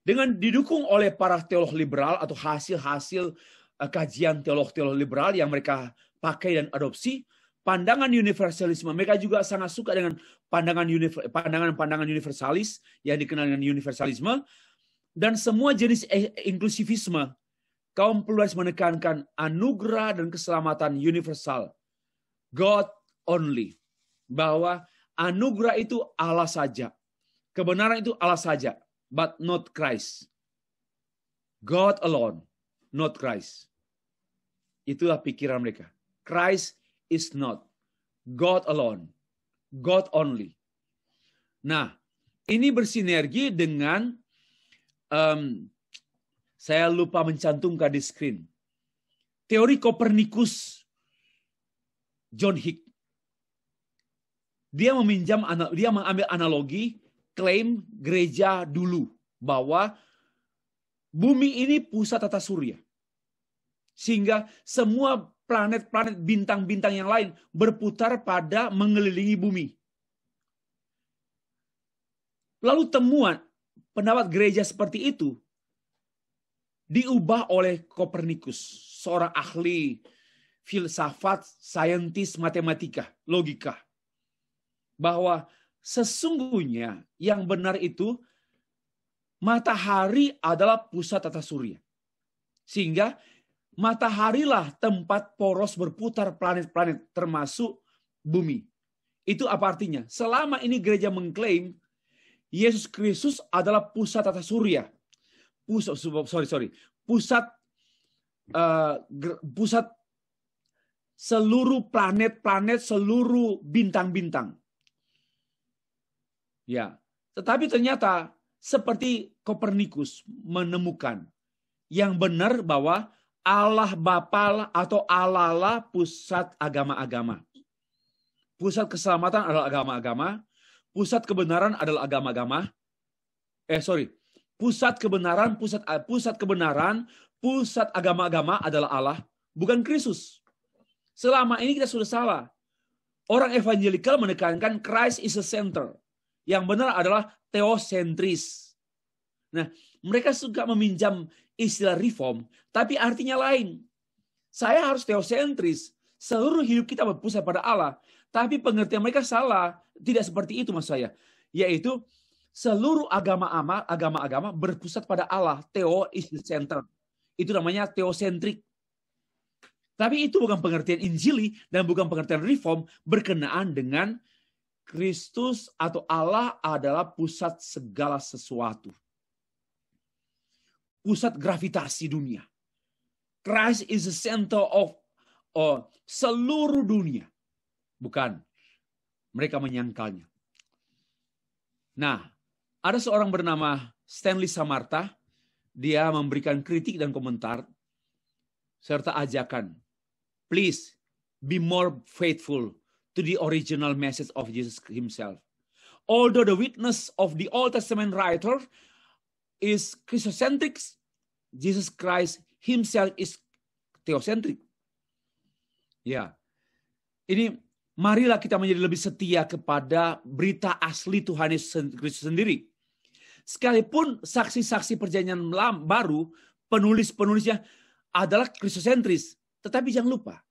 Dengan didukung oleh para teolog liberal atau hasil-hasil kajian teolog-teolog liberal yang mereka pakai dan adopsi, pandangan universalisme, mereka juga sangat suka dengan pandangan universalis yang dikenal dengan universalisme, dan semua jenis inklusivisme. Kaum pluralis menekankan anugerah dan keselamatan universal, God only, bahwa anugerah itu Allah saja, kebenaran itu Allah saja, but not Christ. God alone, not Christ. Itulah pikiran mereka. Christ is not. God alone. God only. Nah, ini bersinergi dengan, saya lupa mencantumkan di screen, teori Kopernikus John Hick. Dia mengambil analogi klaim gereja dulu bahwa bumi ini pusat tata surya. Sehingga semua planet-planet, bintang-bintang yang lain berputar pada mengelilingi bumi. Lalu temuan pendapat gereja seperti itu diubah oleh Kopernikus, seorang ahli filsafat, saintis, matematika, logika. Bahwa sesungguhnya yang benar itu matahari adalah pusat tata surya. Sehingga mataharilah tempat poros berputar planet-planet termasuk bumi. Itu apa artinya? Selama ini gereja mengklaim Yesus Kristus adalah pusat tata surya. Pusat seluruh planet-planet, seluruh bintang-bintang. Ya, tetapi ternyata seperti Kopernikus menemukan yang benar bahwa Allah Bapa atau Allah lah pusat agama-agama. Pusat keselamatan adalah agama-agama. Pusat kebenaran adalah agama-agama. Pusat kebenaran, pusat agama-agama adalah Allah, bukan Kristus. Selama ini kita sudah salah. Orang evangelikal menekankan Christ is the center. Yang benar adalah theosentris. Nah, mereka suka meminjam istilah reform, tapi artinya lain. Saya harus theosentris. Seluruh hidup kita berpusat pada Allah. Tapi pengertian mereka salah. Tidak seperti itu maksud saya. Yaitu seluruh agama-agama berpusat pada Allah. Theo is the center. Itu namanya theosentrik. Tapi itu bukan pengertian Injili dan bukan pengertian reform berkenaan dengan Kristus atau Allah adalah pusat segala sesuatu. Pusat gravitasi dunia. Christ is the center of seluruh dunia. Bukan. Mereka menyangkalnya. Nah, ada seorang bernama Stanley Samarta. Dia memberikan kritik dan komentar serta ajakan. Please be more faithful to the original message of Jesus himself. Although the witness of the Old Testament writer is Christocentric, Jesus Christ himself is theocentric. Ya, ini marilah kita menjadi lebih setia kepada berita asli Tuhan Yesus Kristus sendiri. Sekalipun saksi-saksi perjanjian baru, penulis-penulisnya adalah Kristosentris. Tetapi jangan lupa,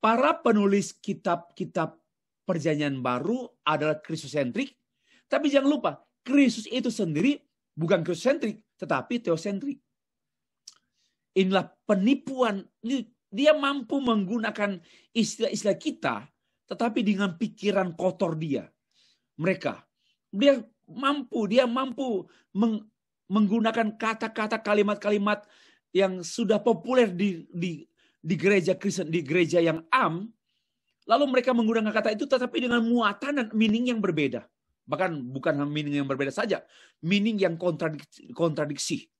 para penulis kitab-kitab perjanjian baru adalah Kristosentrik. Tapi jangan lupa, Kristus itu sendiri bukan Kristosentrik, tetapi teosentrik. Inilah penipuan. Dia mampu menggunakan istilah-istilah kita, tetapi dengan pikiran kotor dia. Dia mampu menggunakan kata-kata, kalimat-kalimat yang sudah populer di gereja Kristen, di gereja yang lalu mereka menggunakan kata itu tetapi dengan muatan dan meaning yang berbeda. Bahkan bukan meaning yang berbeda saja, meaning yang kontradiksi.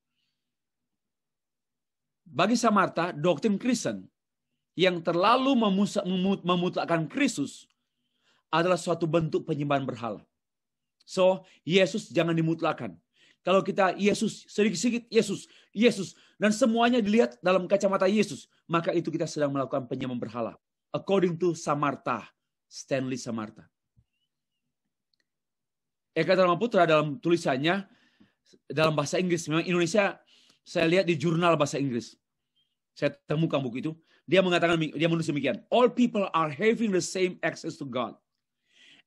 Bagi Samarta, doktrin Kristen yang terlalu memutlakkan Kristus adalah suatu bentuk penyembahan berhala. So, Yesus jangan dimutlakkan. Kalau kita Yesus, sedikit-sedikit Yesus, dan semuanya dilihat dalam kacamata Yesus, maka itu kita sedang melakukan penyembahan berhala. According to Samarta, Stanley Samarta. Eka Dharma Putra dalam tulisannya, dalam bahasa Inggris, memang Indonesia, saya lihat di jurnal bahasa Inggris. Saya temukan buku itu. Dia menulis demikian. All people are having the same access to God.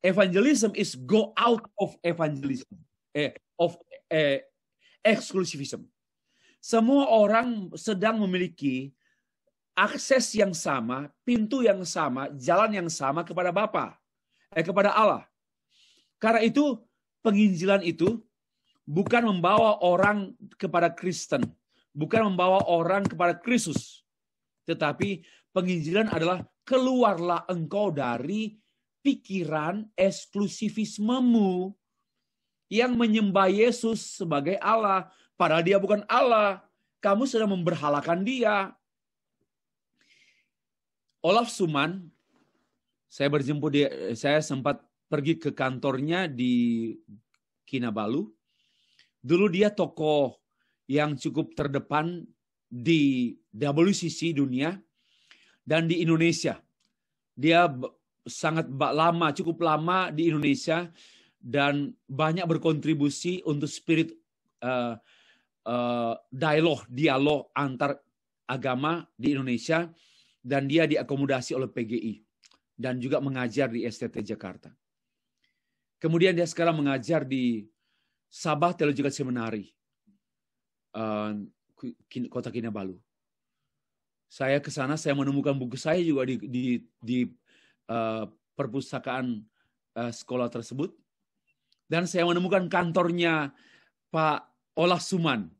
Evangelism is go out of evangelism. Exclusivism. Semua orang sedang memiliki akses yang sama, pintu yang sama, jalan yang sama kepada Bapa, kepada Allah. Karena itu, penginjilan itu bukan membawa orang kepada Kristen, bukan membawa orang kepada Kristus, tetapi penginjilan adalah keluarlah engkau dari pikiran eksklusivismemu yang menyembah Yesus sebagai Allah, padahal dia bukan Allah. Kamu sedang memberhalakan dia. Olaf Suman, saya sempat pergi ke kantornya di Kinabalu. Dulu dia tokoh yang cukup terdepan di WCC dunia dan di Indonesia. Dia cukup lama di Indonesia dan banyak berkontribusi untuk spirit dialog antar agama di Indonesia, dan dia diakomodasi oleh PGI dan juga mengajar di STT Jakarta. Kemudian dia sekarang mengajar di Sabah Theological Seminary, Kota Kinabalu. Saya ke sana, saya menemukan buku saya juga di perpustakaan sekolah tersebut, dan saya menemukan kantornya Pak Olaf Suman.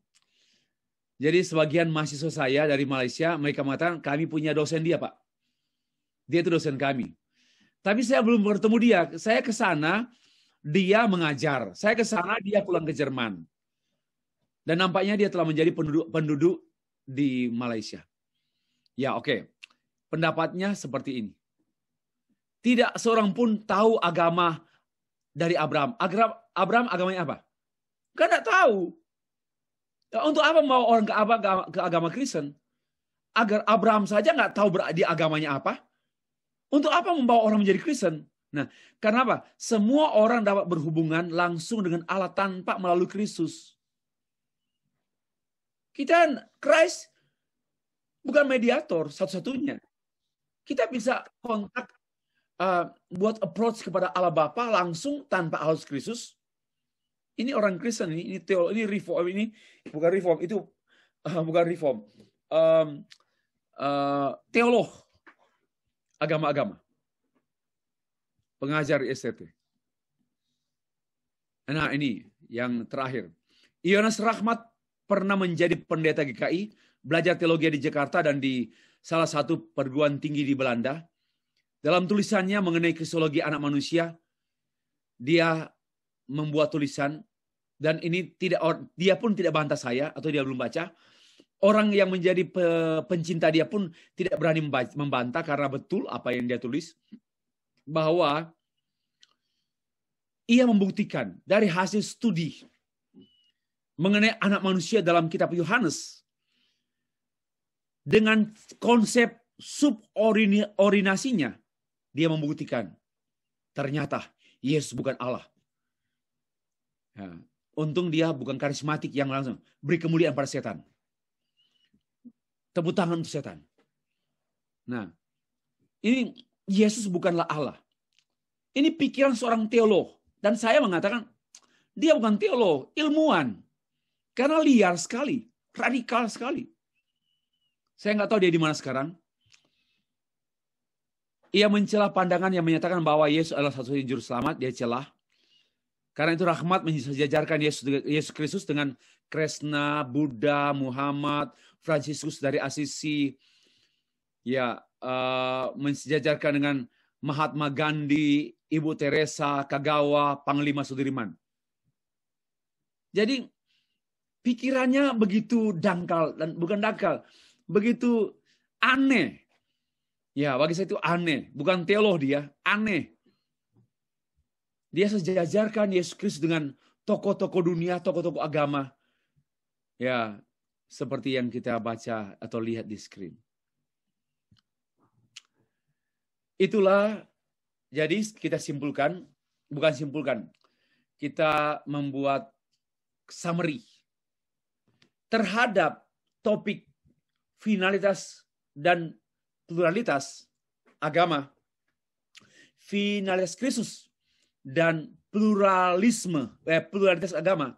Jadi sebagian mahasiswa saya dari Malaysia, mereka mengatakan kami punya dosen dia, Pak. Dia itu dosen kami. Tapi saya belum bertemu dia. Saya ke sana, dia mengajar. Saya ke sana, dia pulang ke Jerman. Dan nampaknya dia telah menjadi penduduk di Malaysia. Ya, oke. Pendapatnya seperti ini. Tidak seorang pun tahu agama dari Abraham. Abraham agamanya apa? Kan tidak tahu. Untuk apa membawa orang ke agama Kristen? Agar Abraham saja nggak tahu di agamanya apa. Untuk apa membawa orang menjadi Kristen? Nah, karena apa? Semua orang dapat berhubungan langsung dengan Allah tanpa melalui Kristus. Kita Christ bukan mediator satu-satunya. Kita bisa kontak, buat approach kepada Allah Bapa langsung tanpa harus Kristus. Ini orang Kristen, ini teologi, ini reform, ini bukan reform, itu bukan reform. Teolog agama-agama, pengajar STT. Nah, ini yang terakhir. Yonas Rahmat pernah menjadi pendeta GKI, belajar teologi di Jakarta dan di salah satu perguruan tinggi di Belanda. Dalam tulisannya mengenai kristologi anak manusia, dia membuat tulisan, dan ini dia pun tidak bantah saya atau dia belum baca. Orang yang menjadi pencinta dia pun tidak berani membantah karena betul apa yang dia tulis, bahwa ia membuktikan dari hasil studi mengenai anak manusia dalam kitab Yohanes dengan konsep suborinasinya, dia membuktikan ternyata Yesus bukan Allah. Ya, untung dia bukan karismatik yang langsung beri kemuliaan pada setan. Tepuk tangan untuk setan. Nah, ini Yesus bukanlah Allah. Ini pikiran seorang teolog. Dan saya mengatakan, dia bukan teolog, ilmuwan. Karena liar sekali, radikal sekali. Saya nggak tahu dia di mana sekarang. Ia mencela pandangan yang menyatakan bahwa Yesus adalah satu-satunya juru selamat, dia celah. Karena itu Rahmat mensejajarkan Yesus Kristus dengan Krishna, Buddha, Muhammad, Fransiskus dari Assisi, ya, mensejajarkan dengan Mahatma Gandhi, Ibu Teresa, Kagawa, Panglima Sudirman. Jadi pikirannya begitu dangkal, dan bukan dangkal, begitu aneh. Ya, bagi saya itu aneh, bukan teolog dia, aneh. Dia sejajarkan Yesus Kristus dengan tokoh-tokoh dunia, tokoh-tokoh agama. Ya, seperti yang kita baca atau lihat di screen. Itulah, jadi kita simpulkan, bukan simpulkan, kita membuat summary terhadap topik finalitas dan pluralitas agama, finalitas Kristus dan pluralitas agama,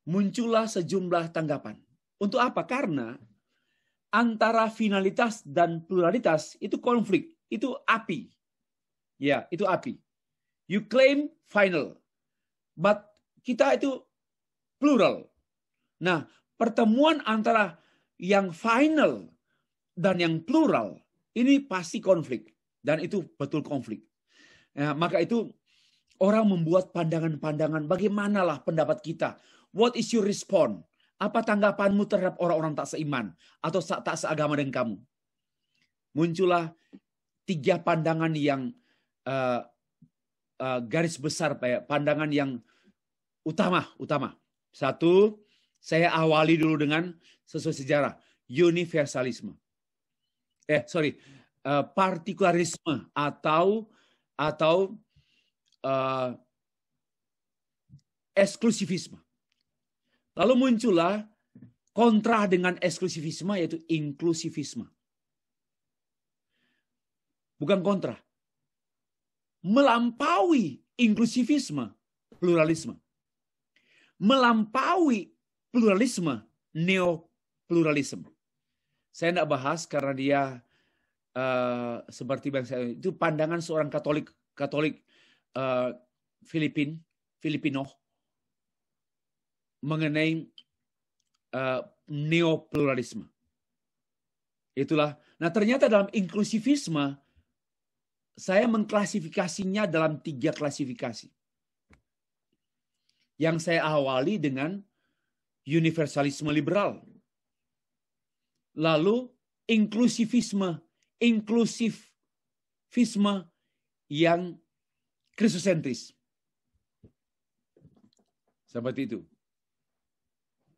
muncullah sejumlah tanggapan. Untuk apa? Karena antara finalitas dan pluralitas itu konflik, itu api. Ya, itu api. You claim final, but kita itu plural. Nah, pertemuan antara yang final dan yang plural ini pasti konflik, dan itu betul konflik. Nah, maka itu orang membuat pandangan-pandangan, bagaimanalah pendapat kita? What is your response? Apa tanggapanmu terhadap orang-orang tak seiman atau tak seagama dengan kamu? Muncullah 3 pandangan yang garis besar, pandangan yang utama. 1, saya awali dulu dengan sesuai sejarah, universalisme. Partikularisme atau eksklusivisme. Lalu muncullah kontra dengan eksklusivisme, yaitu inklusivisme. Bukan kontra. Melampaui inklusivisme, pluralisme. Melampaui pluralisme, neopluralisme. Saya tidak bahas karena dia seperti bangsa itu pandangan seorang Katolik Filipino mengenai neopluralisme. Itulah. Nah, ternyata dalam inklusivisme saya mengklasifikasinya dalam 3 klasifikasi. Yang saya awali dengan universalisme liberal. Lalu inklusivisme yang kristosentris. Seperti itu.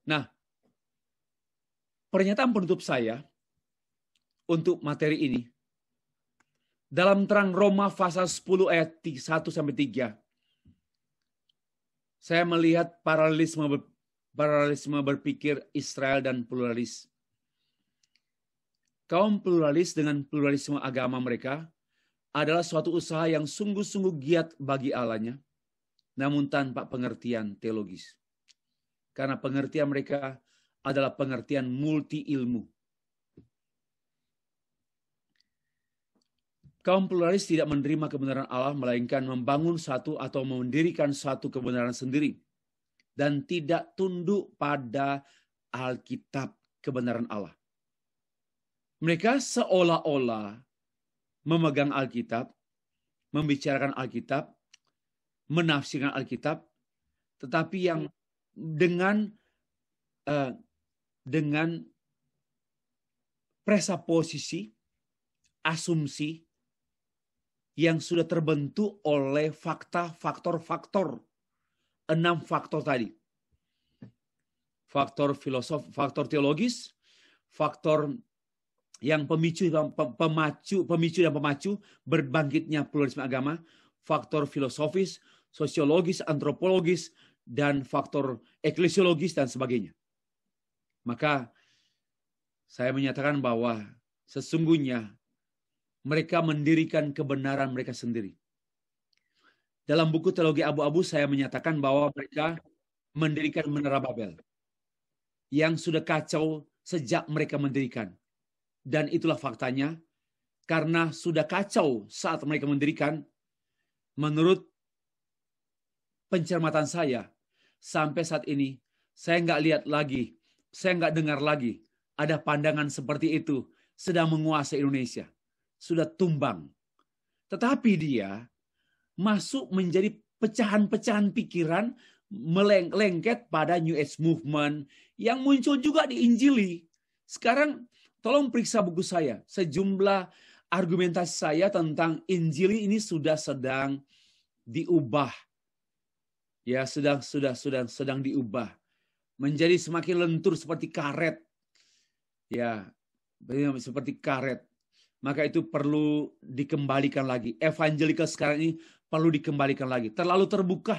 Nah, pernyataan penutup saya untuk materi ini dalam terang Roma pasal 10 ayat 1-3. Saya melihat paralelisme berpikir Israel dan pluralis. Kaum pluralis dengan pluralisme agama mereka adalah suatu usaha yang sungguh-sungguh giat bagi Allahnya, namun tanpa pengertian teologis. Karena pengertian mereka adalah pengertian multi ilmu. Kaum pluralis tidak menerima kebenaran Allah, melainkan membangun satu atau mendirikan satu kebenaran sendiri. Dan tidak tunduk pada Alkitab, kebenaran Allah. Mereka seolah-olah memegang Alkitab, membicarakan Alkitab, menafsirkan Alkitab, tetapi yang dengan presuposisi, asumsi yang sudah terbentuk oleh faktor-faktor. 6 faktor tadi. Faktor teologis, faktor yang pemicu dan pemacu berbangkitnya pluralisme agama, faktor filosofis, sosiologis, antropologis, dan faktor eklesiologis dan sebagainya. Maka saya menyatakan bahwa sesungguhnya mereka mendirikan kebenaran mereka sendiri. Dalam buku Teologi Abu-Abu saya menyatakan bahwa mereka mendirikan Menara Babel yang sudah kacau sejak mereka mendirikan. Dan itulah faktanya, karena sudah kacau saat mereka mendirikan, menurut pencermatan saya, sampai saat ini, saya nggak lihat lagi, saya nggak dengar lagi, ada pandangan seperti itu sedang menguasai Indonesia. Sudah tumbang. Tetapi dia masuk menjadi pecahan-pecahan pikiran, melengket pada New Age Movement, yang muncul juga di Injili. Sekarang, tolong periksa buku saya. Sejumlah argumentasi saya tentang Injil ini sudah sedang diubah. Ya, sedang diubah. Menjadi semakin lentur seperti karet. Ya, seperti karet. Maka itu perlu dikembalikan lagi. Evangelical sekarang ini perlu dikembalikan lagi. Terlalu terbuka.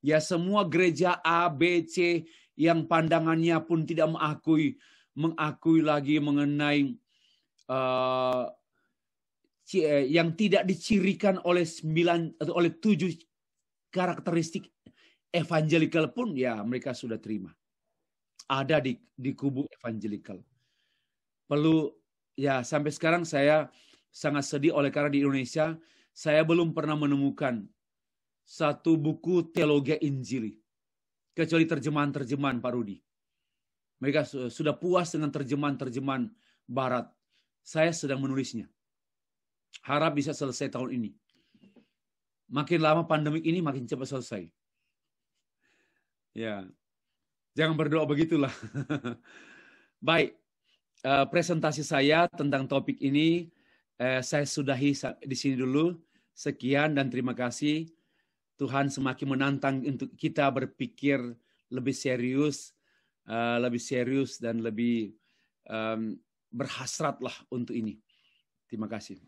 Ya, semua gereja A, B, C yang pandangannya pun tidak mengakui lagi mengenai yang tidak dicirikan oleh 9 atau oleh 7 karakteristik evangelical pun ya mereka sudah terima. Ada di kubu evangelical. Perlu ya, sampai sekarang saya sangat sedih oleh karena di Indonesia saya belum pernah menemukan satu buku teologi Injili kecuali terjemahan-terjemahan Pak Rudi. Mereka sudah puas dengan terjemahan-terjemahan Barat. Saya sedang menulisnya. Harap bisa selesai tahun ini. Makin lama pandemik ini makin cepat selesai. Ya, jangan berdoa begitulah. Baik. Presentasi saya tentang topik ini saya sudahi di sini dulu. Sekian dan terima kasih. Tuhan semakin menantang untuk kita berpikir lebih serius dan lebih berhasratlah untuk ini. Terima kasih.